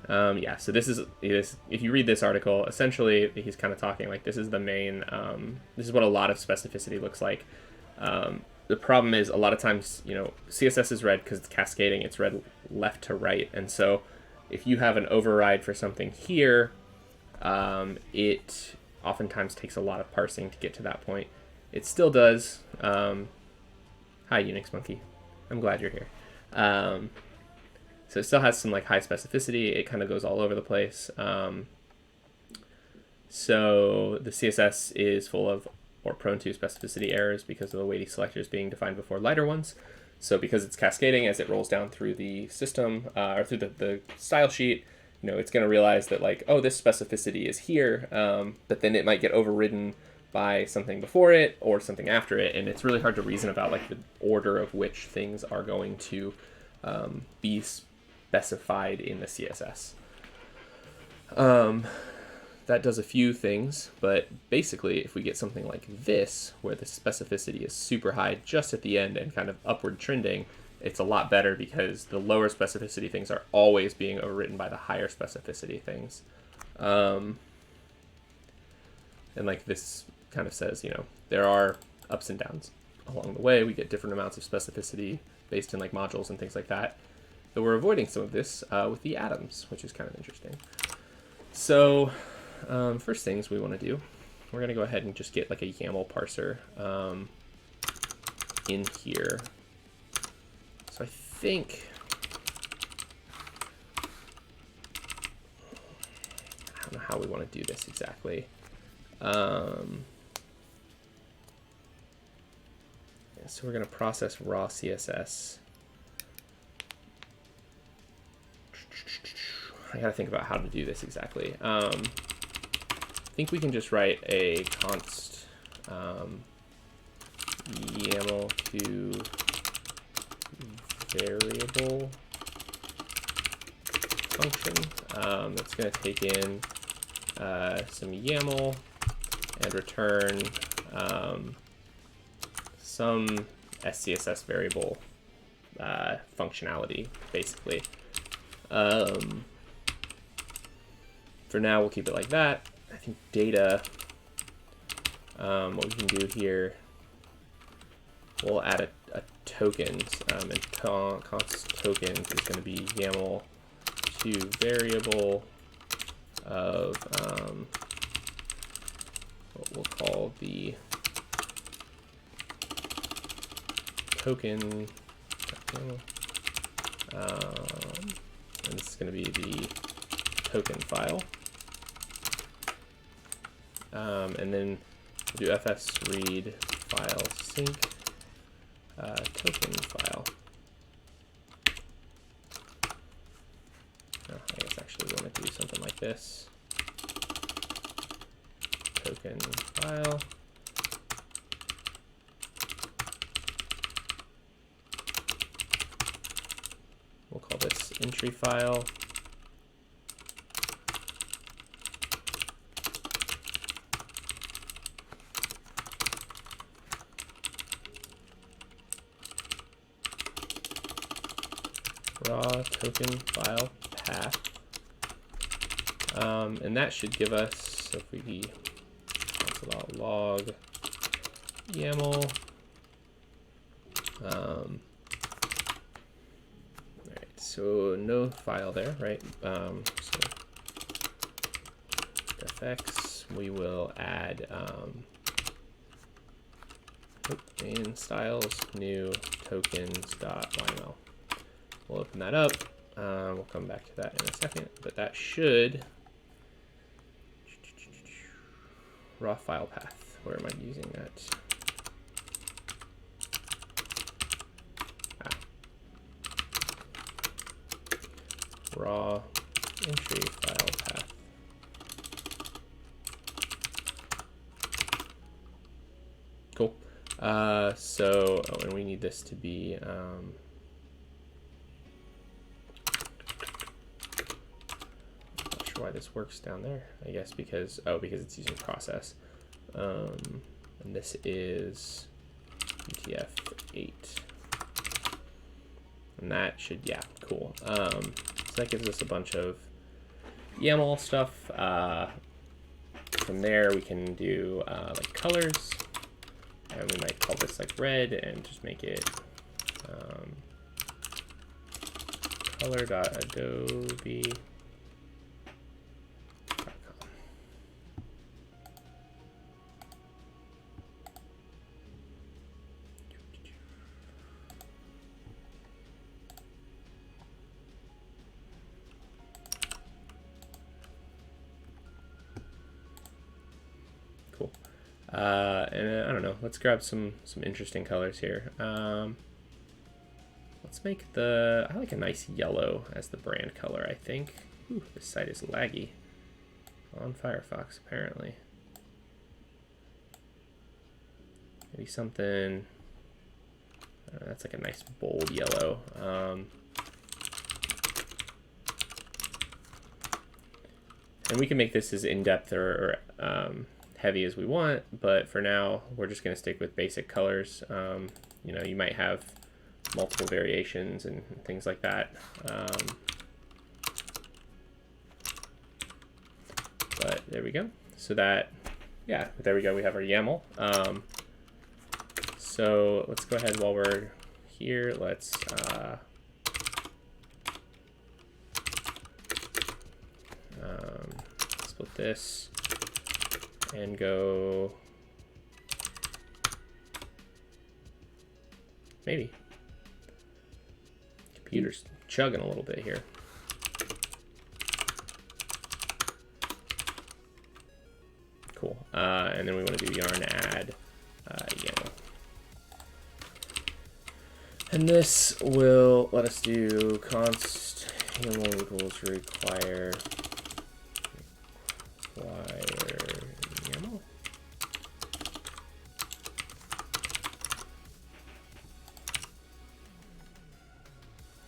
Yeah, so this is, if you read this article, essentially he's kind of talking like this is the main, this is what a lot of specificity looks like. The problem is a lot of times, CSS is read because it's cascading, it's read left to right. And so if you have an override for something here, it oftentimes takes a lot of parsing to get to that point. It still does. Hi, Unix Monkey. I'm glad you're here. So it still has some like high specificity. It kind of goes all over the place. So the CSS is full of or prone to specificity errors because of the weighty selectors being defined before lighter ones. So because it's cascading as it rolls down through the system or through the style sheet, it's going to realize that like, oh, this specificity is here, but then it might get overridden by something before it or something after it, and it's really hard to reason about like the order of which things are going to be specified in the CSS. That does a few things, but basically if we get something like this, where the specificity is super high just at the end and kind of upward trending, it's a lot better because the lower specificity things are always being overwritten by the higher specificity things. And like this kind of says, there are ups and downs along the way. We get different amounts of specificity based in like modules and things like that. So we're avoiding some of this with the atoms, which is kind of interesting. So first things we want to do, we're going to go ahead and just get like a YAML parser in here. So I think, I don't know how we want to do this exactly. So we're going to process raw CSS. I got to think about how to do this exactly. I think we can just write a const YAML to variable function that's going to take in some YAML and return some SCSS variable functionality, basically. For now, we'll keep it like that. I think data, what we can do here, we'll add a tokens, and const tokens is going to be YAML to variable of what we'll call the token, and this is going to be the token file. And then we'll do fs read file sync token file. Oh, I guess actually we want to do something like this. Token file. We'll call this entry file. Raw token file path, and that should give us, if we log YAML, all right, so no file there, right? So fx, we will add in styles new tokens.yml. We'll open that up. We'll come back to that in a second, but that should raw file path. Where am I using that? Raw entry file path. Cool. And we need this to be why this works down there, I guess because it's using process, and this is UTF-8, and that should, yeah, cool. So that gives us a bunch of YAML stuff. From there, we can do like colors, and we might call this like red and just make it color.adobe.com. Cool. And I don't know, let's grab some interesting colors here. Let's make I like a nice yellow as the brand color, I think. Ooh, this site is laggy on Firefox, apparently. Maybe something, that's like a nice bold yellow. And we can make this as in-depth or heavy as we want, but for now, we're just gonna stick with basic colors. You know, you might have multiple variations and things like that. But there we go. So that, yeah, there we go. We have our YAML. So let's go ahead while we're here. Let's split this and go maybe. Computer's chugging a little bit here. Cool. And then we want to do yarn add YAML. And this will let us do const YAML equals require YAML.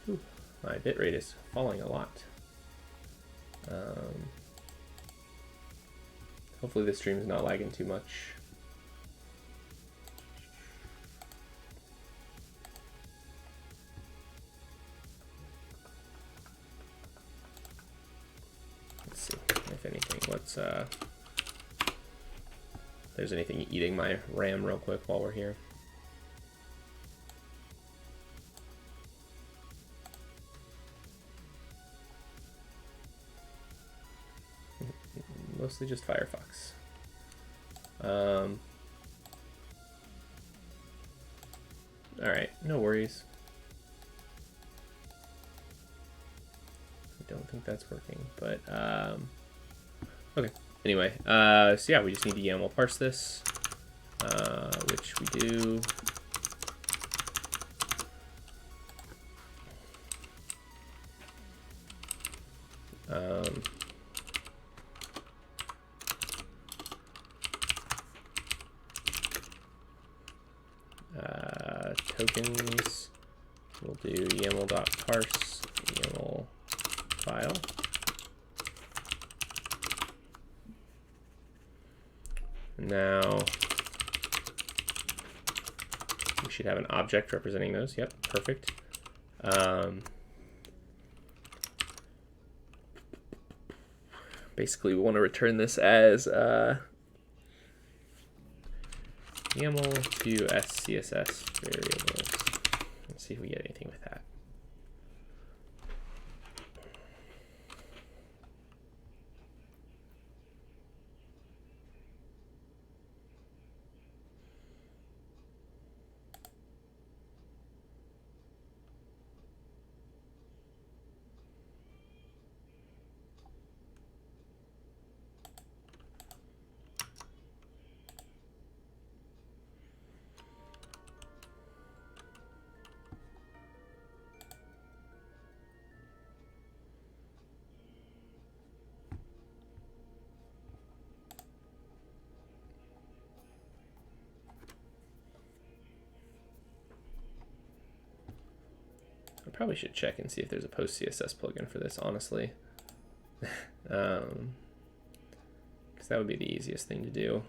Ooh, my bitrate is falling a lot. Hopefully this stream is not lagging too much. Let's see if anything. Let's if there's anything eating my RAM real quick while we're here. Mostly just Firefox. All right, no worries. I don't think that's working, but okay. Anyway, so yeah, we just need to YAML parse this, which we do. Tokens, we'll do YAML.parse YAML file. Now we should have an object representing those. Yep, perfect. Basically, we want to return this as YAML to SCSS variables. Let's see if we get anything with that. I probably should check and see if there's a post CSS plugin for this, honestly. Because that would be the easiest thing to do.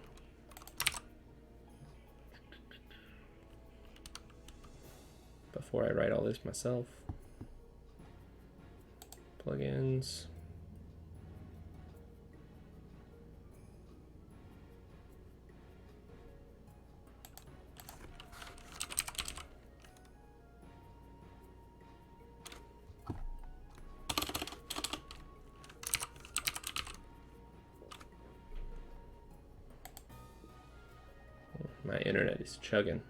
Before I write all this myself. Plugins. My internet is chugging.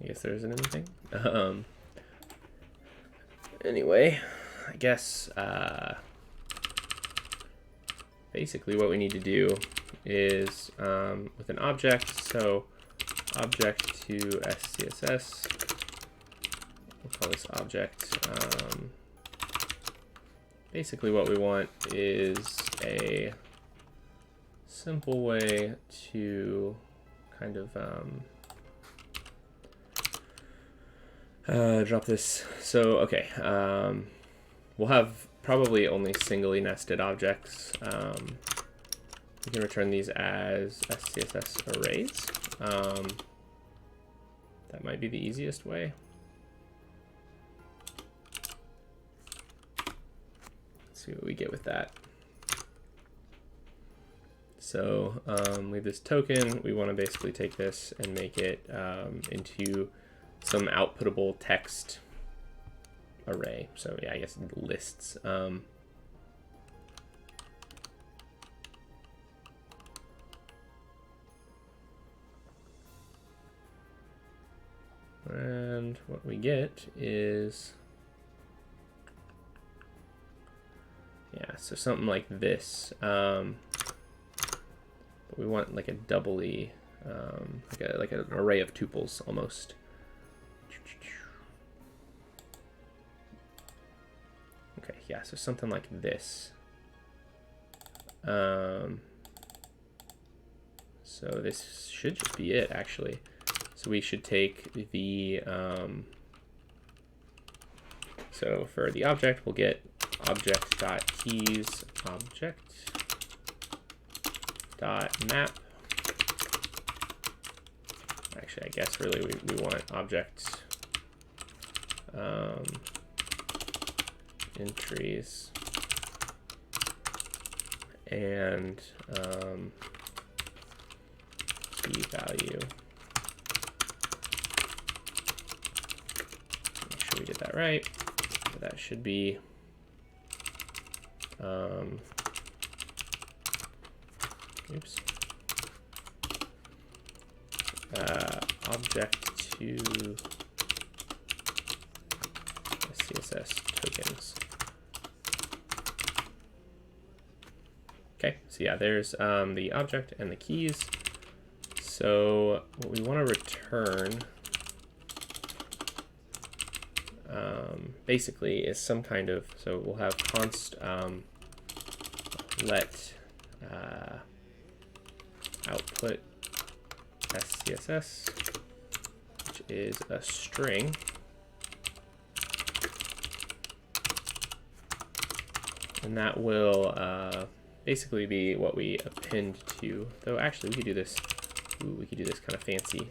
I guess there isn't anything. Anyway, I guess basically what we need to do is with an object, so object to SCSS, we'll call this object. Basically what we want is a simple way to kind of drop this. So, okay, we'll have probably only singly nested objects. We can return these as SCSS arrays. That might be the easiest way. Let's see what we get with that. So we have this token. We want to basically take this and make it into some outputable text array. So yeah, I guess lists. And what we get is, yeah, so something like this. But we want like a doubly, like an array of tuples almost. Okay, yeah, so something like this. So this should just be it, actually. So we should take the, so for the object, we'll get object.keys object.map. Actually, I guess really we want object entries and key value. Make sure we did that right. So that should be oops. Object to CSS tokens. Okay, so yeah, there's the object and the keys. So what we want to return basically is some kind of, so we'll have const let output SCSS, which is a string. And that will basically be what we append to, though actually we could do this, we could do this kind of fancy.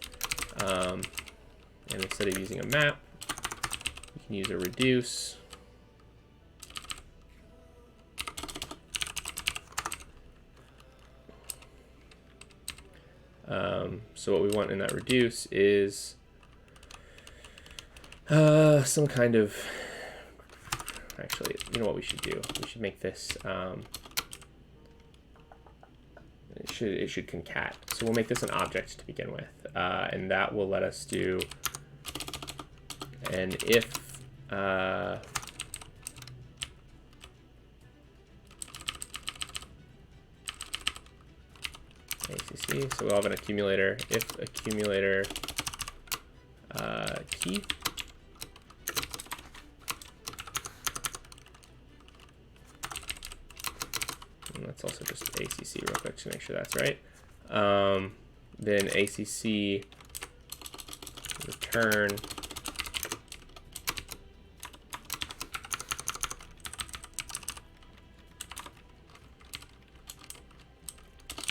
And instead of using a map, we can use a reduce. So what we want in that reduce is some kind of, actually, you know what we should do? We should make this, it should concat. So we'll make this an object to begin with, and that will let us do an if ACC. So we'll have an accumulator, if accumulator key. And let's also just ACC real quick to make sure that's right. Then ACC return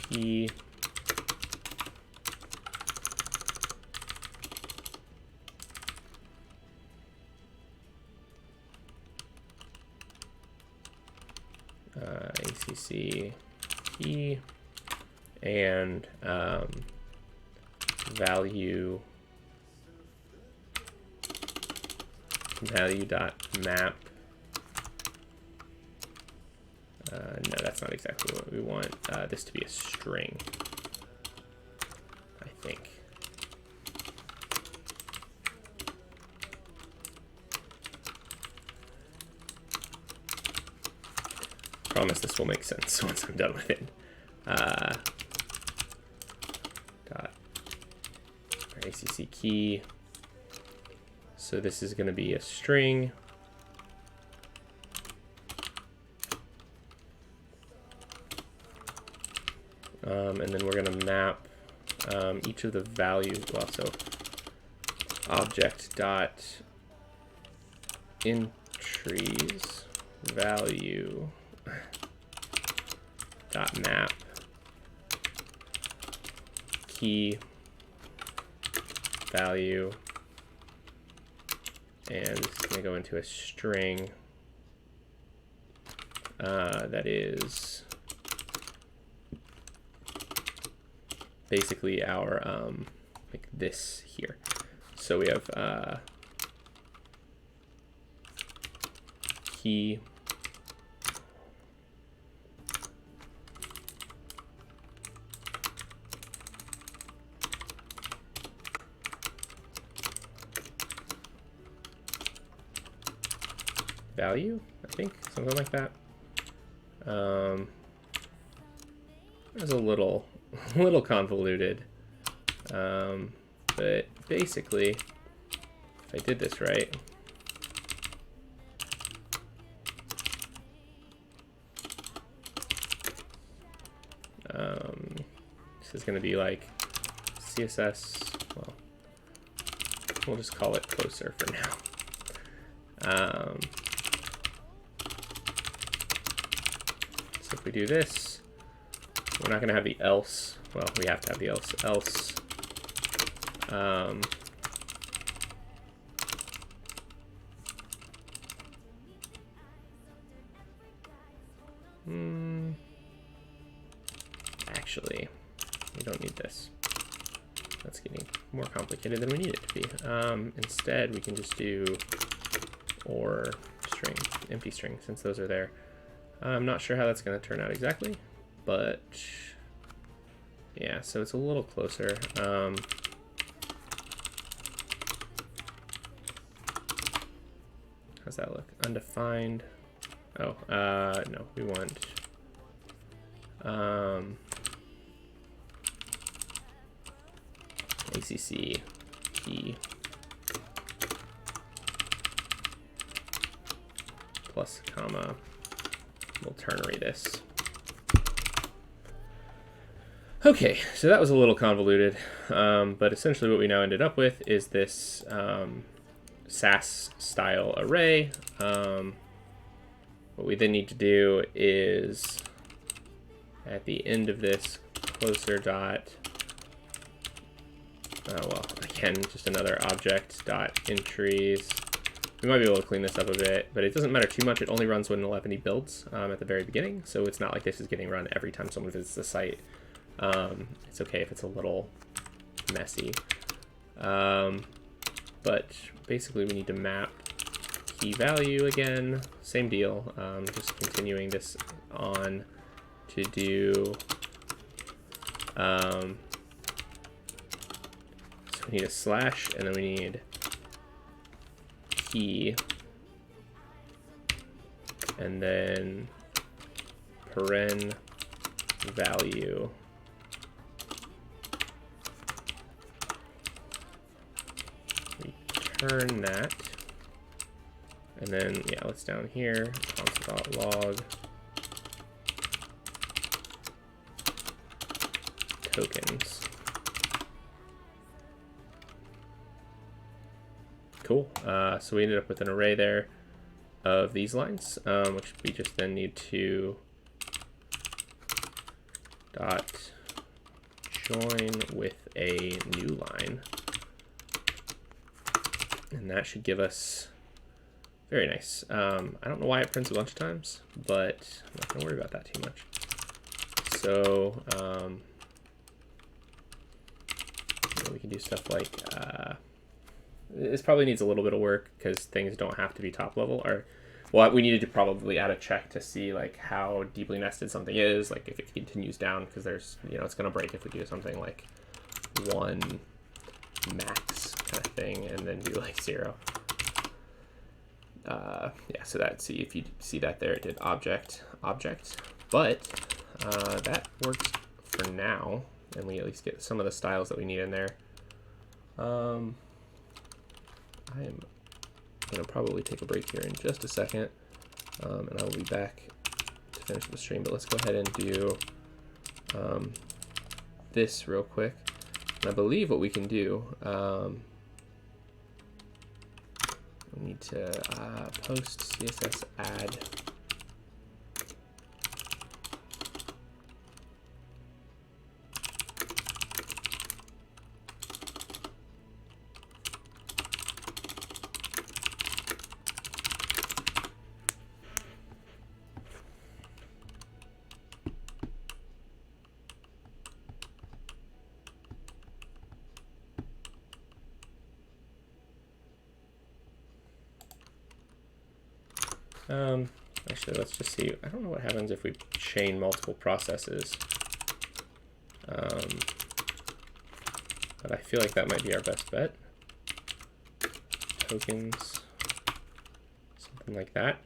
key ACC key and value dot map. No, that's not exactly what we want. This to be a string, I think. Promise this will make sense once I'm done with it. Dot ACC key. So this is going to be a string. And then we're going to map each of the values. Well, so object dot entries value dot map key value, and it's going to go into a string that is basically our like this here. So we have key value, I think, something like that. It's a little convoluted, but basically, if I did this right, this is going to be like CSS. Well, we'll just call it closer for now. So if we do this, we're not going to have the else. Well, we have to have the else. Actually, we don't need this. That's getting more complicated than we need it to be. Instead, we can just do or string, empty string, since those are there. I'm not sure how that's going to turn out exactly, but yeah, so it's a little closer. How's that look? Undefined. Oh, no, we want ACC key plus comma. We'll ternary this. Okay, so that was a little convoluted, but essentially what we now ended up with is this SAS style array. What we then need to do is at the end of this closer dot, well, again, just another object dot entries. We might be able to clean this up a bit, but it doesn't matter too much. It only runs when Eleventy builds at the very beginning, so it's not like this is getting run every time someone visits the site. It's okay if it's a little messy. But basically we need to map key value again. Same deal, just continuing this on to do, so we need a slash, and then we need key, and then paren value, return that, and then yeah, let's down here console.log tokens. Cool. So we ended up with an array there of these lines, which we just then need to dot join with a new line, and that should give us Very nice. I don't know why it prints a bunch of times, but I'm not gonna worry about that too much. So we can do stuff like this probably needs a little bit of work because things don't have to be top level. Or well, we needed to probably add a check to see like how deeply nested something is, like if it continues down, because there's, you know, it's gonna break if we do something like 1 max kind of thing and then do like 0. Yeah, so that, see if you see that there, it did object, but that works for now, and we at least get some of the styles that we need in there. I am gonna probably take a break here in just a second, and I will be back to finish the stream, but let's go ahead and do this real quick. And I believe what we can do, we need to post CSS add. Actually, let's just see. I don't know what happens if we chain multiple processes. But I feel like that might be our best bet. Tokens, something like that.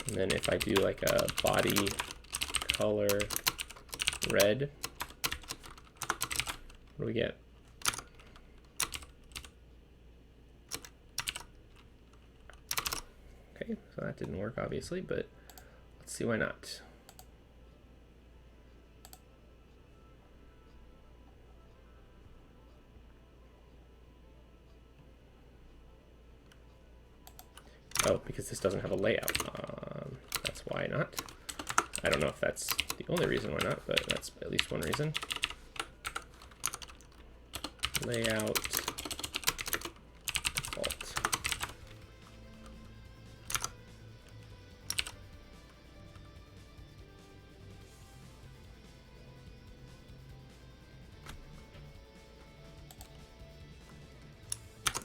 And then if I do like a body color red, what do we get? Okay, so that didn't work obviously, but let's see why not. Oh, because this doesn't have a layout. That's why not. I don't know if that's the only reason why not, but that's at least one reason. Layout default.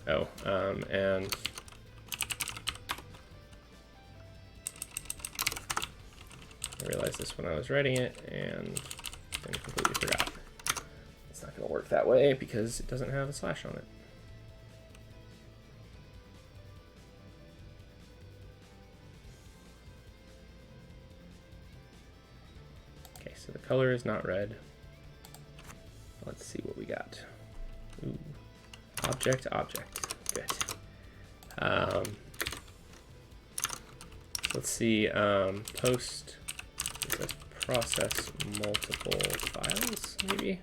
Oh, and I realized this when I was writing it and then completely forgot. It's not going to work that way because it doesn't have a slash on it. Okay, so the color is not red. Let's see what we got. Ooh. Object, good. Let's see, post, it says process multiple files, maybe?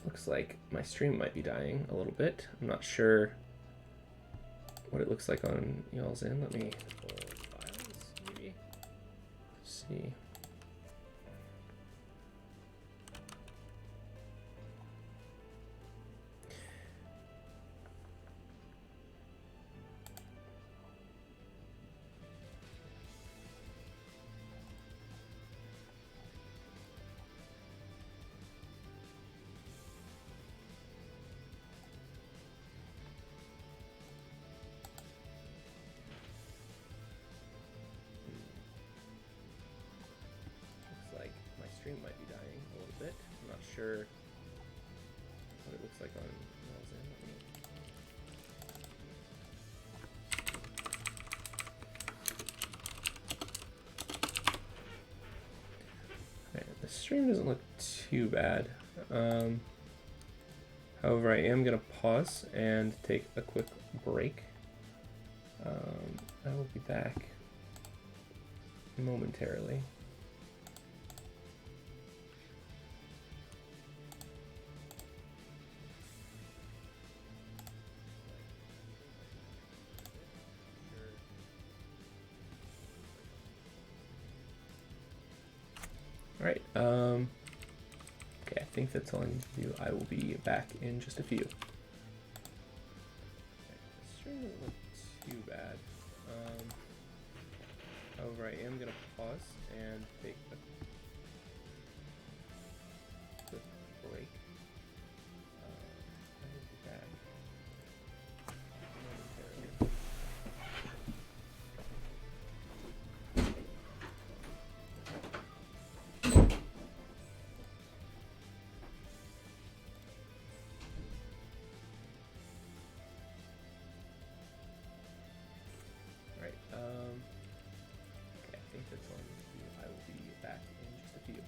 Looks like my stream might be dying a little bit. I'm not sure what it looks like on y'all's end. Let me pull files, maybe. Let's see. Might be dying a little bit. I'm not sure what it looks like on y'all's end. Right, the stream doesn't look too bad. However, I am going to pause and take a quick break. I will be back momentarily. All right. Okay, I think that's all I need to do. I will be back in just a few. Okay, this stream doesn't look too bad. However, I am going to pause and take a quick break. I will be back momentarily. Right. Okay, I think that's all I need to do. I will be back in just a few.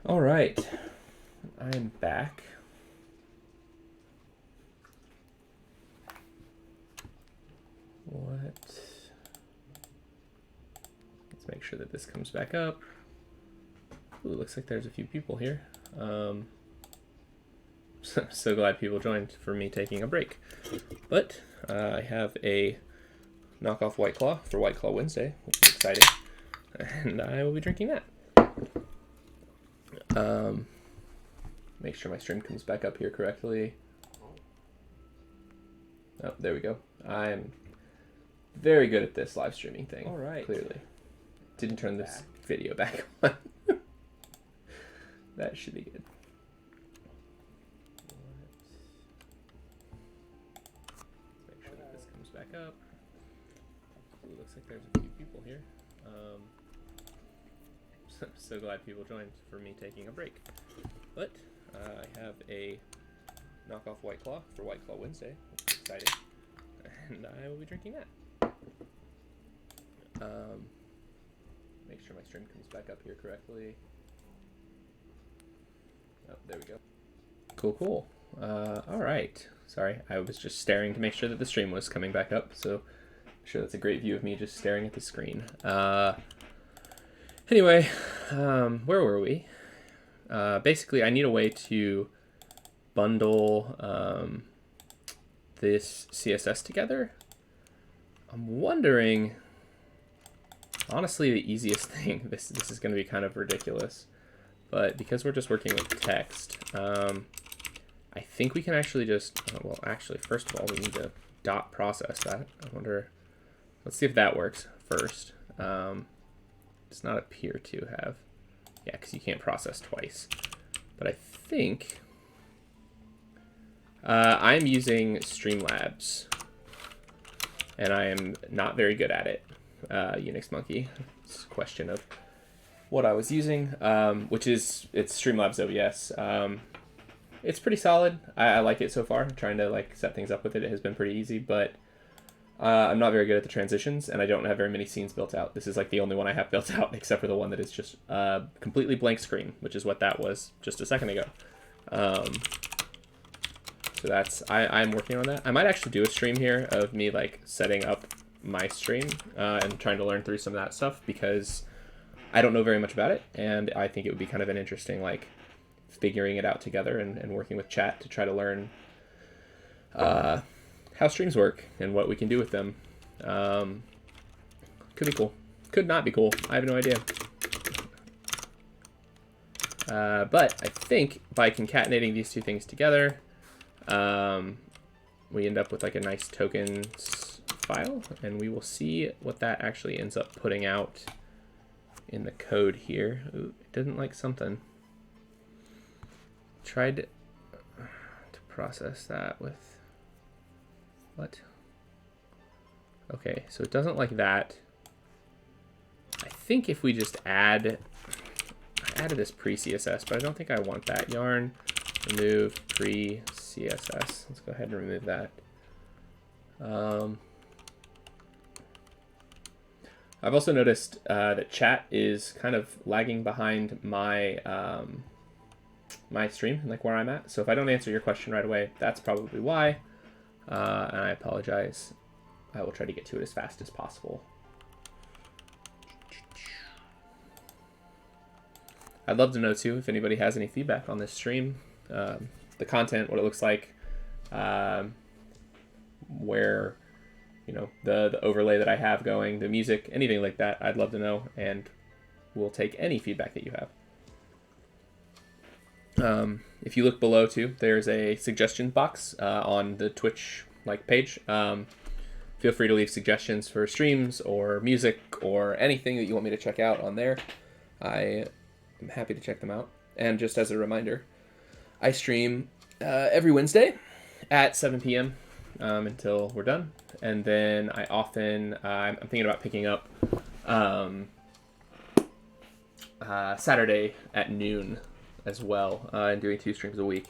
All right, I'm back. Let's make sure that this comes back up. Ooh, looks like there's a few people here. So glad people joined for me taking a break. But I have a knockoff White Claw for White Claw Wednesday, which is exciting. And I will be drinking that. Make sure my stream comes back up here correctly. Oh, there we go. I'm very good at this live streaming thing. All right. Clearly. Didn't turn this video back on. That should be good. Let's make sure that this comes back up. Ooh, looks like there's a few people here. So glad people joined for me taking a break. But I have a knockoff White Claw for White Claw Wednesday, which is exciting. And I will be drinking that. Make sure my stream comes back up here correctly. Oh, there we go. Cool. All right. Sorry, I was just staring to make sure that the stream was coming back up. So I'm sure that's a great view of me just staring at the screen. Anyway, where were we? Basically, I need a way to bundle this CSS together. I'm wondering, honestly, the easiest thing, this is going to be kind of ridiculous, but because we're just working with text, I think we can actually just, well, actually, first of all, we need to dot process that. I wonder, let's see if that works first. Does not appear to have, yeah, because you can't process twice. But I think I'm using Streamlabs, and I am not very good at it. Unix Monkey. It's a question of what I was using, which is it's Streamlabs OBS. It's pretty solid. I like it so far. Trying to like set things up with it has been pretty easy, but I'm not very good at the transitions, and I don't have very many scenes built out. This is like the only one I have built out, except for the one that is just completely blank screen, which is what that was just a second ago. So that's I'm working on that. I might actually do a stream here of me like setting up my stream and trying to learn through some of that stuff, because I don't know very much about it, and I think it would be kind of an interesting like figuring it out together and working with chat to try to learn how streams work and what we can do with them. Could be cool. Could not be cool. I have no idea. But I think by concatenating these two things together, we end up with like a nice tokens file, and we will see what that actually ends up putting out in the code here. Ooh, it didn't like something. Tried to process that with what? Okay, so it doesn't like that. I think if we just added this pre-CSS, but I don't think I want that. Yarn remove pre-CSS. Let's go ahead and remove that. I've also noticed that chat is kind of lagging behind my my stream and like where I'm at. So if I don't answer your question right away, that's probably why. And I apologize. I will try to get to it as fast as possible. I'd love to know too if anybody has any feedback on this stream, the content, what it looks like, where, you know, the overlay that I have going, the music, anything like that. I'd love to know, and we'll take any feedback that you have. If you look below too, there's a suggestion box on the Twitch like page. Feel free to leave suggestions for streams or music or anything that you want me to check out on there. I am happy to check them out. And just as a reminder, I stream every Wednesday at 7 p.m. Until we're done. And then I often, I'm thinking about picking up Saturday at noon as well, and doing 2 streams a week,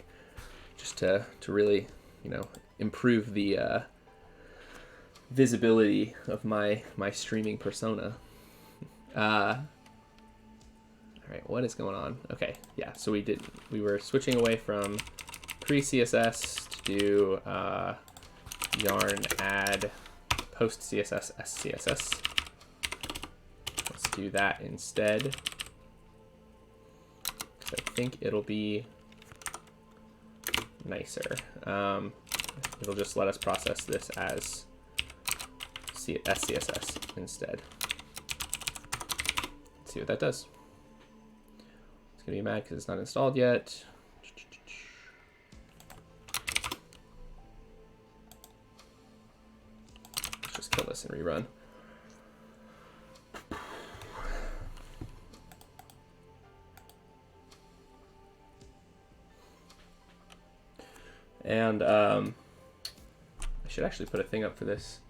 just to really, you know, improve the visibility of my streaming persona. All right, what is going on? Okay, yeah, so we were switching away from pre-CSS to do yarn add post CSS SCSS. Let's do that instead. I think it'll be nicer. It'll just let us process this as SCSS instead. Let's see what that does. It's gonna be mad because it's not installed yet. Let's just kill this and rerun. And I should actually put a thing up for this.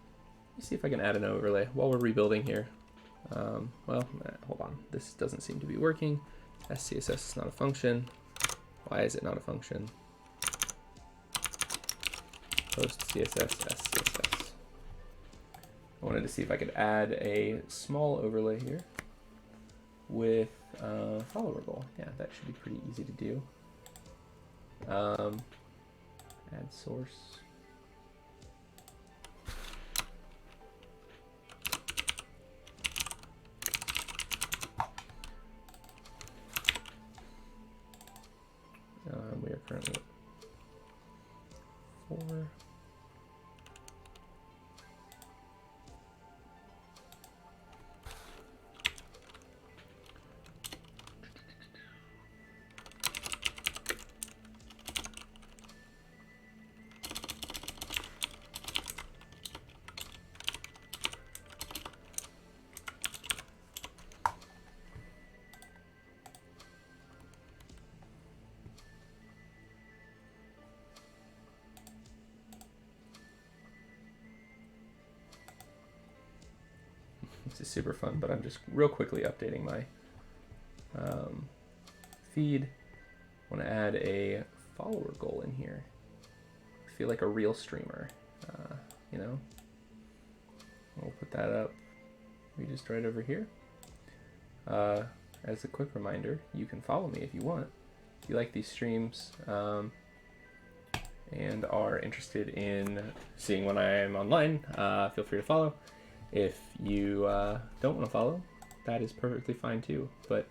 Let me see if I can add an overlay while we're rebuilding here. Well, hold on. This doesn't seem to be working. SCSS is not a function. Why is it not a function? Post CSS SCSS. I wanted to see if I could add a small overlay here with follower goal. Yeah, that should be pretty easy to do. Add source. We are currently at 4. This is super fun, but I'm just real quickly updating my feed. I want to add a follower goal in here. I feel like a real streamer, you know. We'll put that up. We just right over here. As a quick reminder, you can follow me if you want. If you like these streams and are interested in seeing when I am online, feel free to follow. If you don't want to follow, that is perfectly fine too. But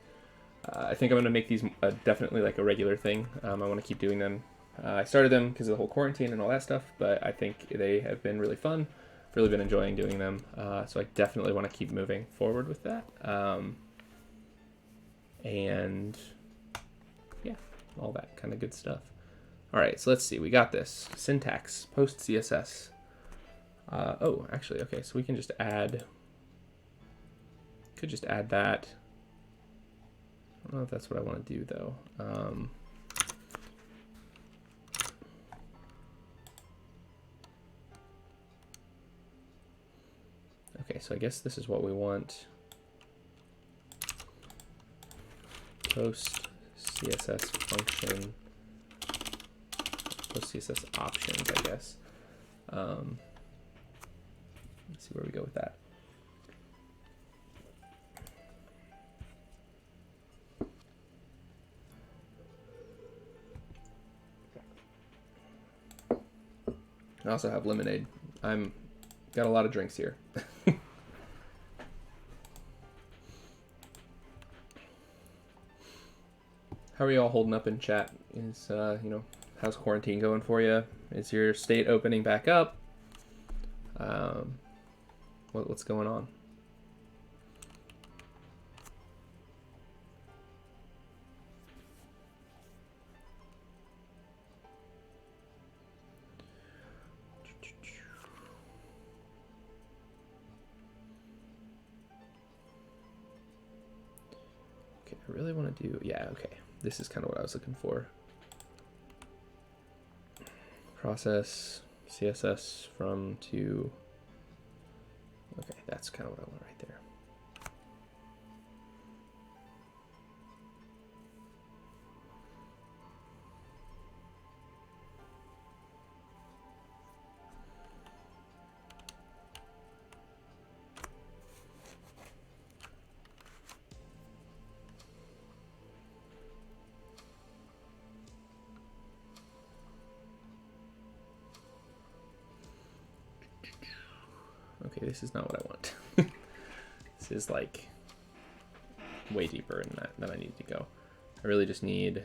I think I'm going to make these definitely like a regular thing. I want to keep doing them. I started them because of the whole quarantine and all that stuff, but I think they have been really fun. I've really been enjoying doing them. So I definitely want to keep moving forward with that. And yeah, all that kind of good stuff. All right, so let's see. We got this. Syntax, post CSS. Oh, actually, okay, so we can just add, could just add that. I don't know if that's what I want to do, though. Okay, so I guess this is what we want. Post CSS function, post CSS options, I guess. Let's see where we go with that. I also have lemonade. I'm got a lot of drinks here. How are you all holding up in chat? Is you know, how's quarantine going for you? Is your state opening back up? What's going on? Okay, I really want to do, yeah, okay. This is kind of what I was looking for. Process CSS from to, okay, that's kind of what I want right there. Okay, this is not what I want. This is like way deeper in that than I need to go. I really just need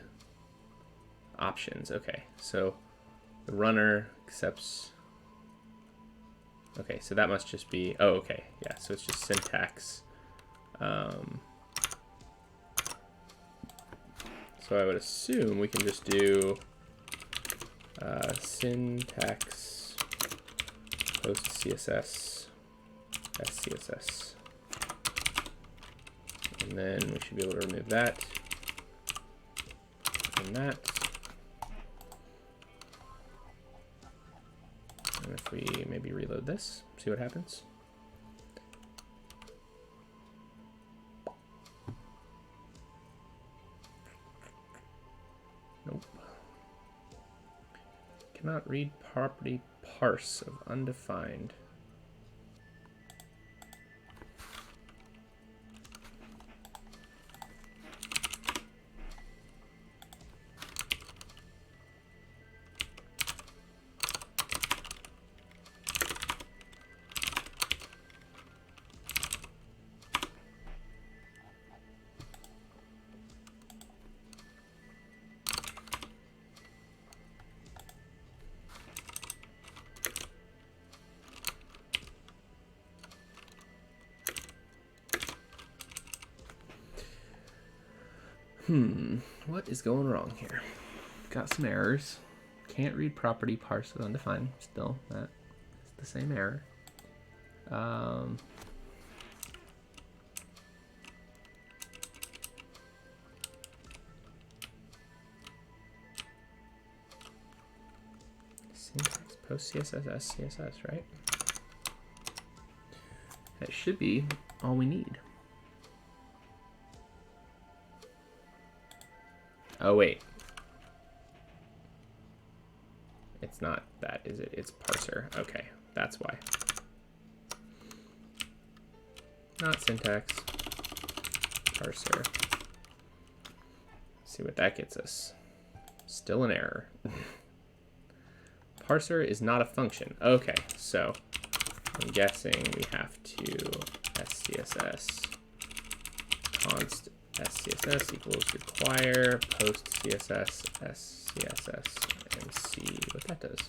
options. Okay, so the runner accepts. Okay, so that must just be, oh, okay, yeah, so it's just syntax. So I would assume we can just do syntax post CSS SCSS, and then we should be able to remove that and that. And if we maybe reload this, see what happens. Nope. Cannot read property parse of undefined. What is going wrong here? Got some errors. Can't read property parse with undefined. Still, that's the same error. Syntax post CSS SCSS, right? That should be all we need. Oh, wait. It's not that, is it? It's parser. Okay, that's why. Not syntax. Parser. Let's see what that gets us. Still an error. Parser is not a function. Okay, so I'm guessing we have to SCSS const SCSS equals require post CSS SCSS and see what that does.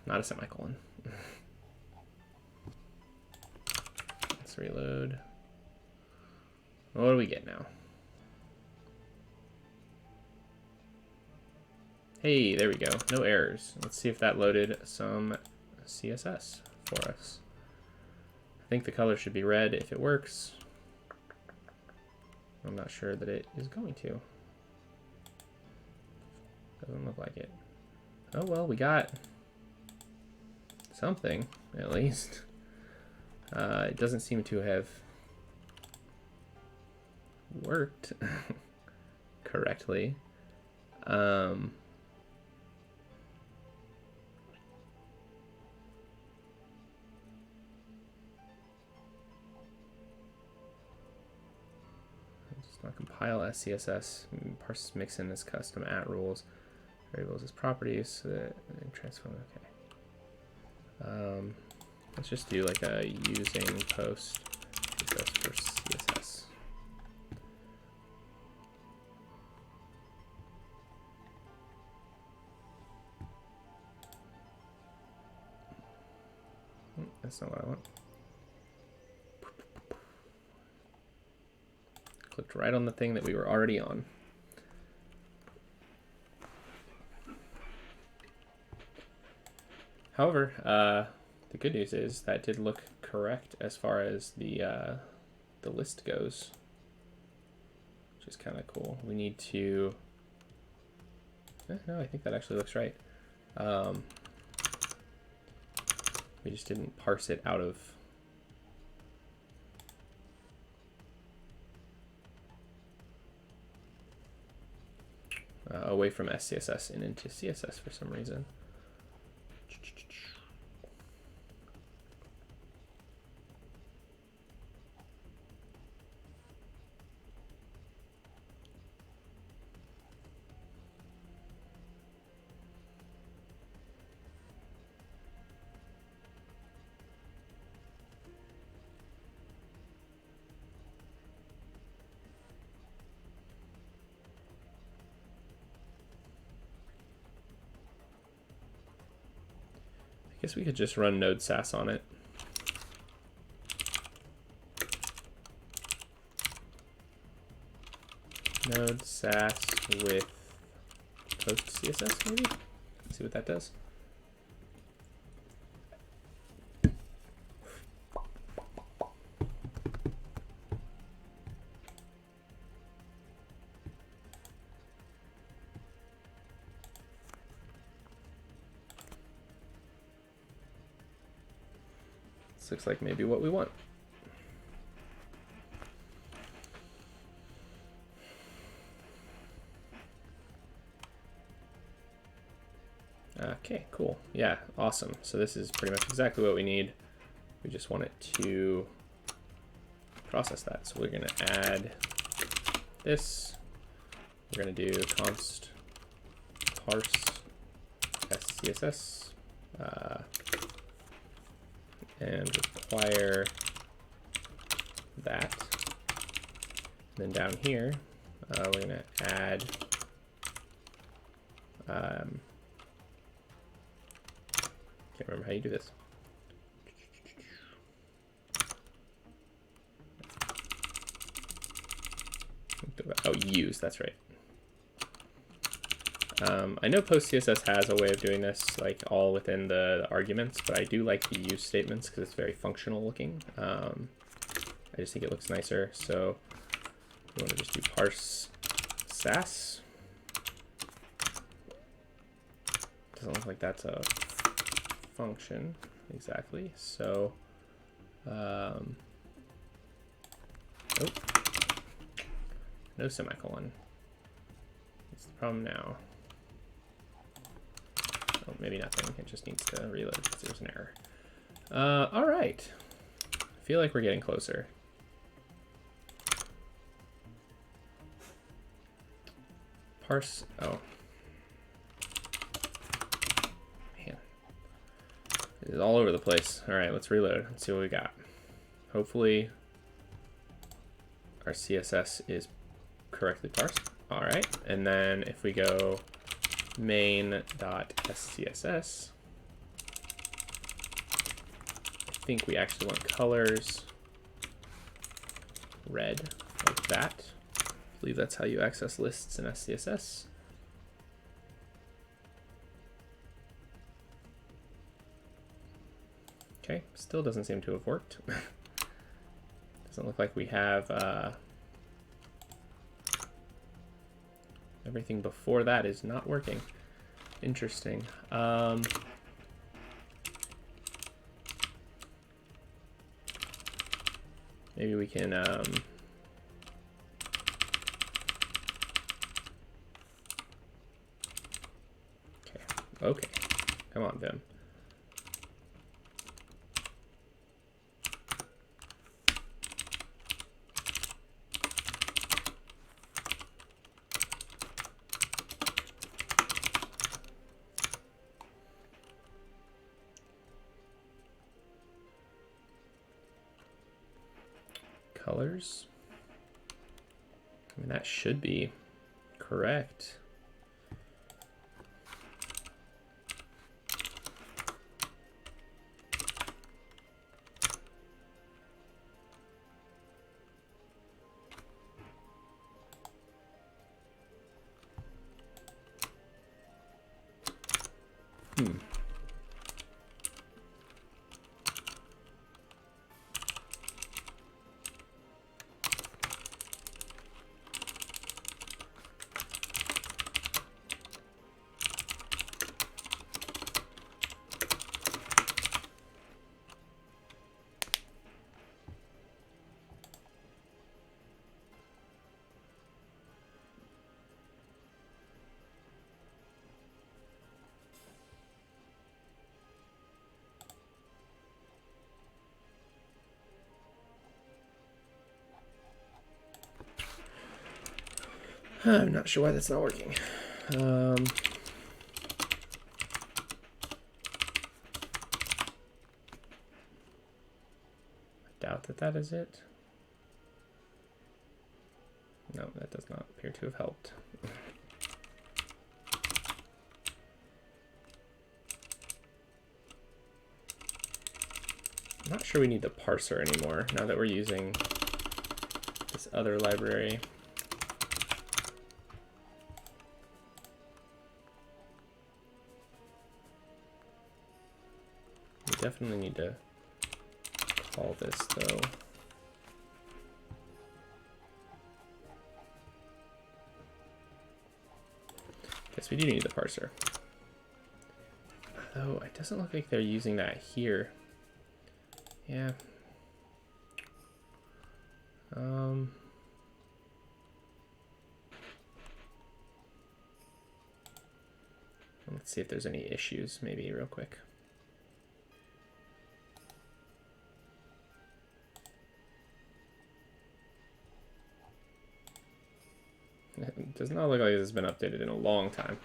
Not a semicolon. Let's reload. What do we get now? Hey, there we go. No errors. Let's see if that loaded some CSS for us. I think the color should be red if it works. I'm not sure that it is going to. Doesn't look like it. Oh well, we got something, at least. It doesn't seem to have worked correctly. Just not compile SCSS. Parse mix in as custom at rules, variables as properties, so that and transform. Okay. Let's just do like a using post CSS for CSS. That's not what I want. Clicked right on the thing that we were already on. However, the good news is that did look correct as far as the list goes, which is kind of cool. We need to. No, I think that actually looks right. We just didn't parse it out of. Away from SCSS and into CSS for some reason. I guess we could just run node sass on it. Node sass with post CSS maybe? See what that does. This looks like maybe what we want. Okay, cool. Yeah, awesome. So this is pretty much exactly what we need. We just want it to process that. So we're going to add this. We're going to do const parse SCSS and require that. Then down here, we're going to add can't remember how you do this. Oh, use, that's right. I know post CSS has a way of doing this, like all within the arguments, but I do like the use statements because it's very functional looking. I just think it looks nicer. So we want to just do parse sass. Doesn't look like that's a function exactly. So, oh, no semicolon. What's the problem now? Oh, maybe nothing. It just needs to reload because there's an error. All right. I feel like we're getting closer. Parse. Oh. Man. It is all over the place. All right, let's reload. Let's see what we got. Hopefully our CSS is correctly parsed. All right. And then if we go main.scss, I think we actually want colors red, like that. I believe that's how you access lists in SCSS. Okay, still doesn't seem to have worked. Doesn't look like we have everything before that is not working. Interesting. Maybe we can okay, come on, Vim. Colors. I mean, that should be correct. I'm not sure why that's not working. I doubt that that is it. No, that does not appear to have helped. I'm not sure we need the parser anymore now that we're using this other library. We definitely need to call this though. Guess we do need the parser. Though it doesn't look like they're using that here. Yeah. Let's see if there's any issues, maybe real quick. It does not look like this has been updated in a long time.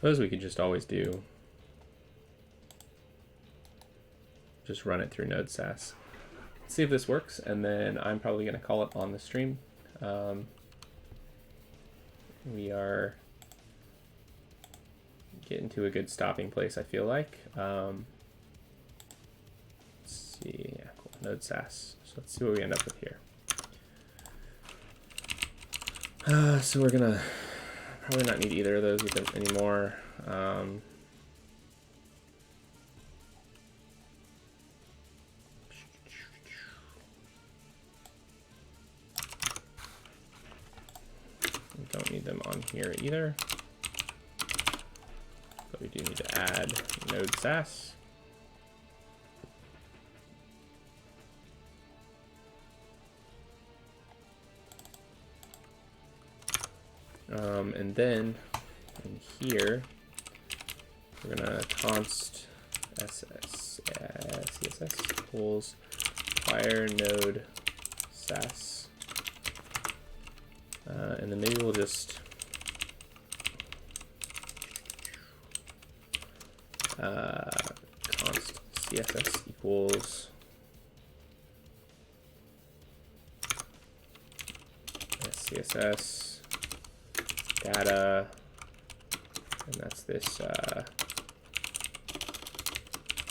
suppose we could just always do, just run it through node sass. Let's see if this works, and then I'm probably going to call it on the stream. We are getting to a good stopping place, I feel like. Let's see, yeah, cool, node sass. So let's see what we end up with here. So we're gonna probably not need either of those anymore. We don't need them on here either, but we do need to add node sass. And then in here, we're gonna const CSS equals fire node sass, and then maybe we'll just const CSS equals CSS data, and that's this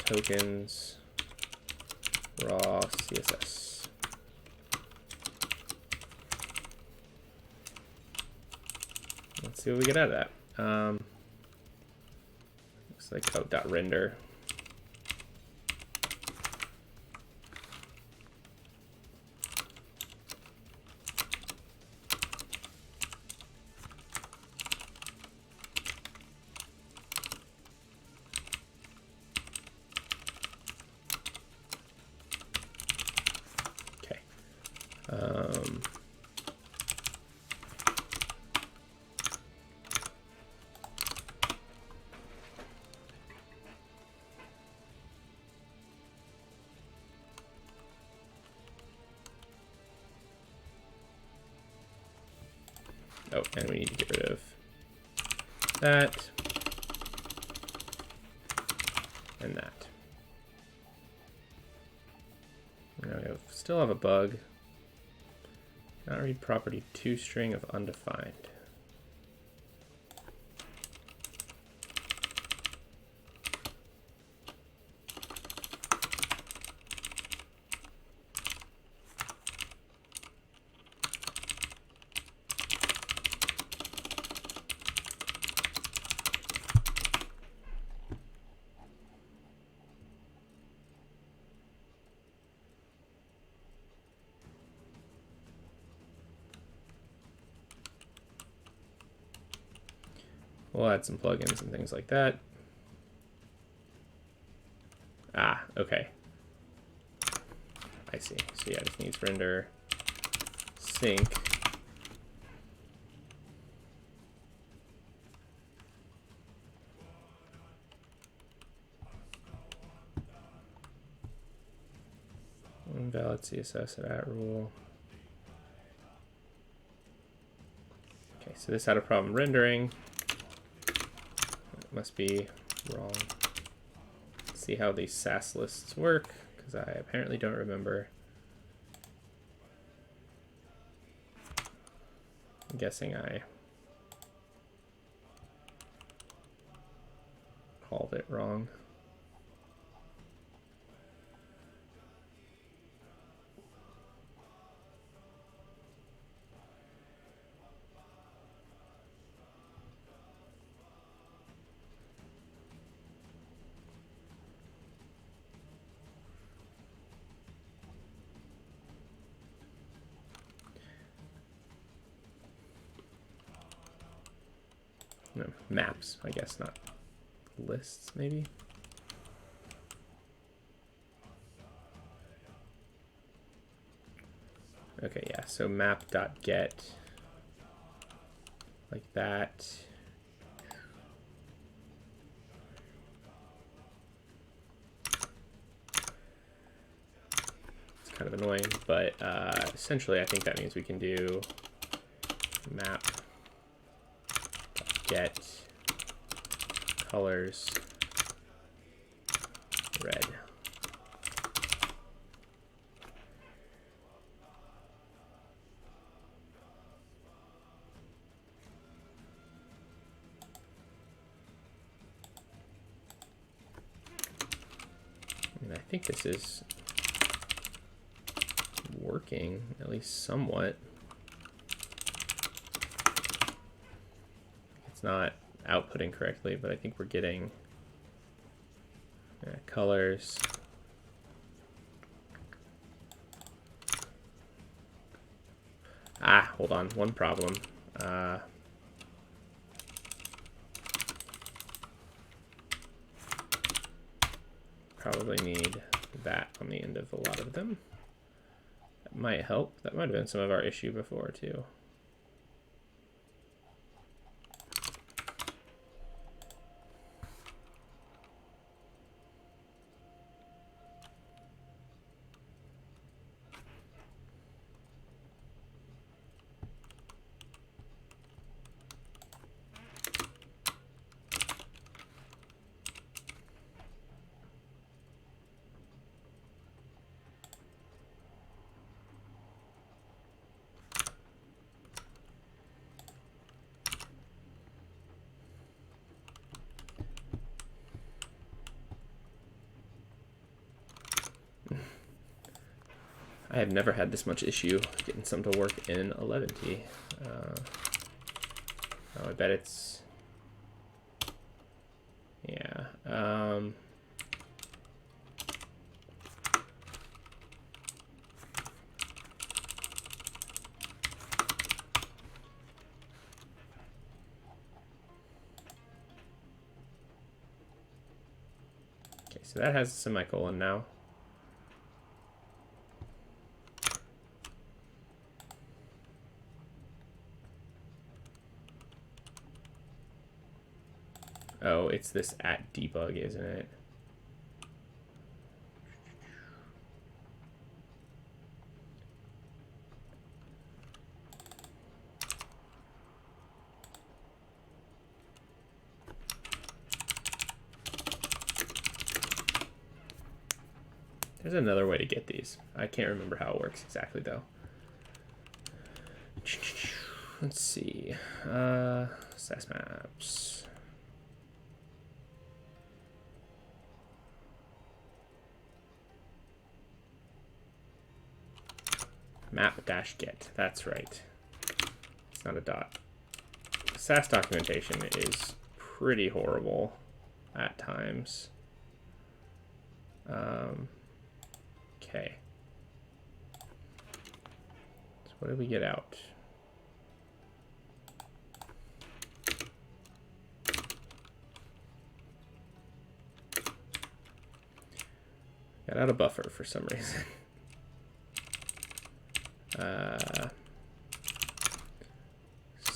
tokens raw CSS. Let's see what we get out of that. Looks like code.render. Oh, and we need to get rid of that and that. Now we still have a bug. Not read property to string of undefined. We'll add some plugins and things like that. Ah, okay. I see. So yeah, this needs render sync. Invalid CSS at rule. Okay, so this had a problem rendering. Must be wrong. Let's see how these sass lists work, because I apparently don't remember. I'm guessing I called it wrong. No, maps, I guess, not lists, maybe. Okay, yeah, so map.get, like that. It's kind of annoying, but essentially I think that means we can do map.get colors red. And I think this is working, at least somewhat. It's not outputting correctly, but I think we're getting colors. Ah, hold on, one problem. Probably need that on the end of a lot of them. That might help. That might have been some of our issue before too. I have never had this much issue getting some to work in Eleventy. Oh, I bet it's... Yeah. Okay, so that has a semicolon now. Oh, it's this at debug, isn't it? There's another way to get these. I can't remember how it works exactly, though. Let's see. SAS maps. Map-get, that's right. It's not a dot. SAS documentation is pretty horrible at times. Okay. So what did we get out? Got out a buffer for some reason.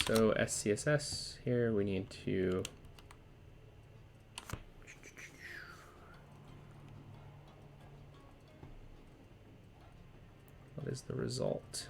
So SCSS here, we need to what is the result?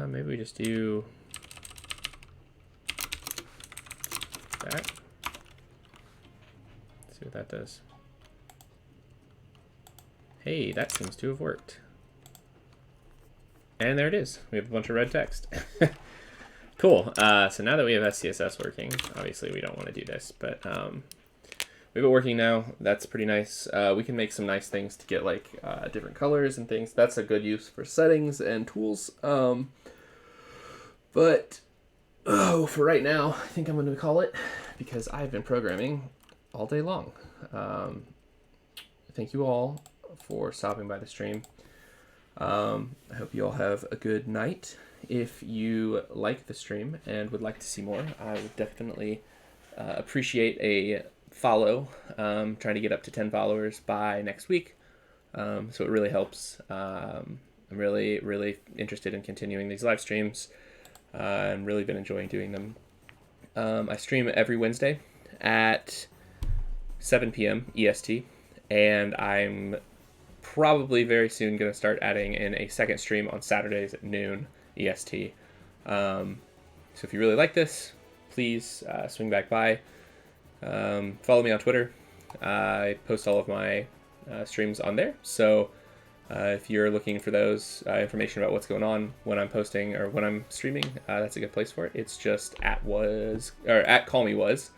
Maybe we just do that. See what that does. Hey, that seems to have worked. And there it is. We have a bunch of red text. Cool. So now that we have SCSS working, obviously we don't want to do this, but we have it working now. That's pretty nice. We can make some nice things to get like different colors and things. That's a good use for settings and tools. But for right now, I think I'm going to call it because I've been programming all day long. Thank you all for stopping by the stream. I hope you all have a good night. If you like the stream and would like to see more, I would definitely appreciate a follow. Trying to get up to 10 followers by next week. So it really helps. I'm really interested in continuing these live streams. and really been enjoying doing them. I stream every Wednesday at 7 p.m. EST, and I'm probably very soon going to start adding in a second stream on Saturdays at noon EST. So if you really like this, please swing back by. Follow me on Twitter. I post all of my streams on there. So if you're looking for those information about what's going on when I'm posting or when I'm streaming, that's a good place for it. It's just at callmewaz.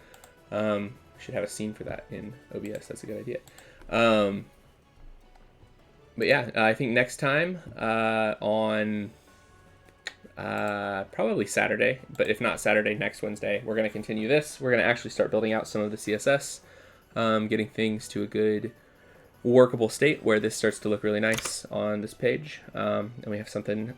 Should have a scene for that in OBS. That's a good idea. But yeah, I think next time on probably Saturday, but if not Saturday, next Wednesday, we're going to continue this. We're going to actually start building out some of the CSS, getting things to a good workable state where this starts to look really nice on this page, and we have something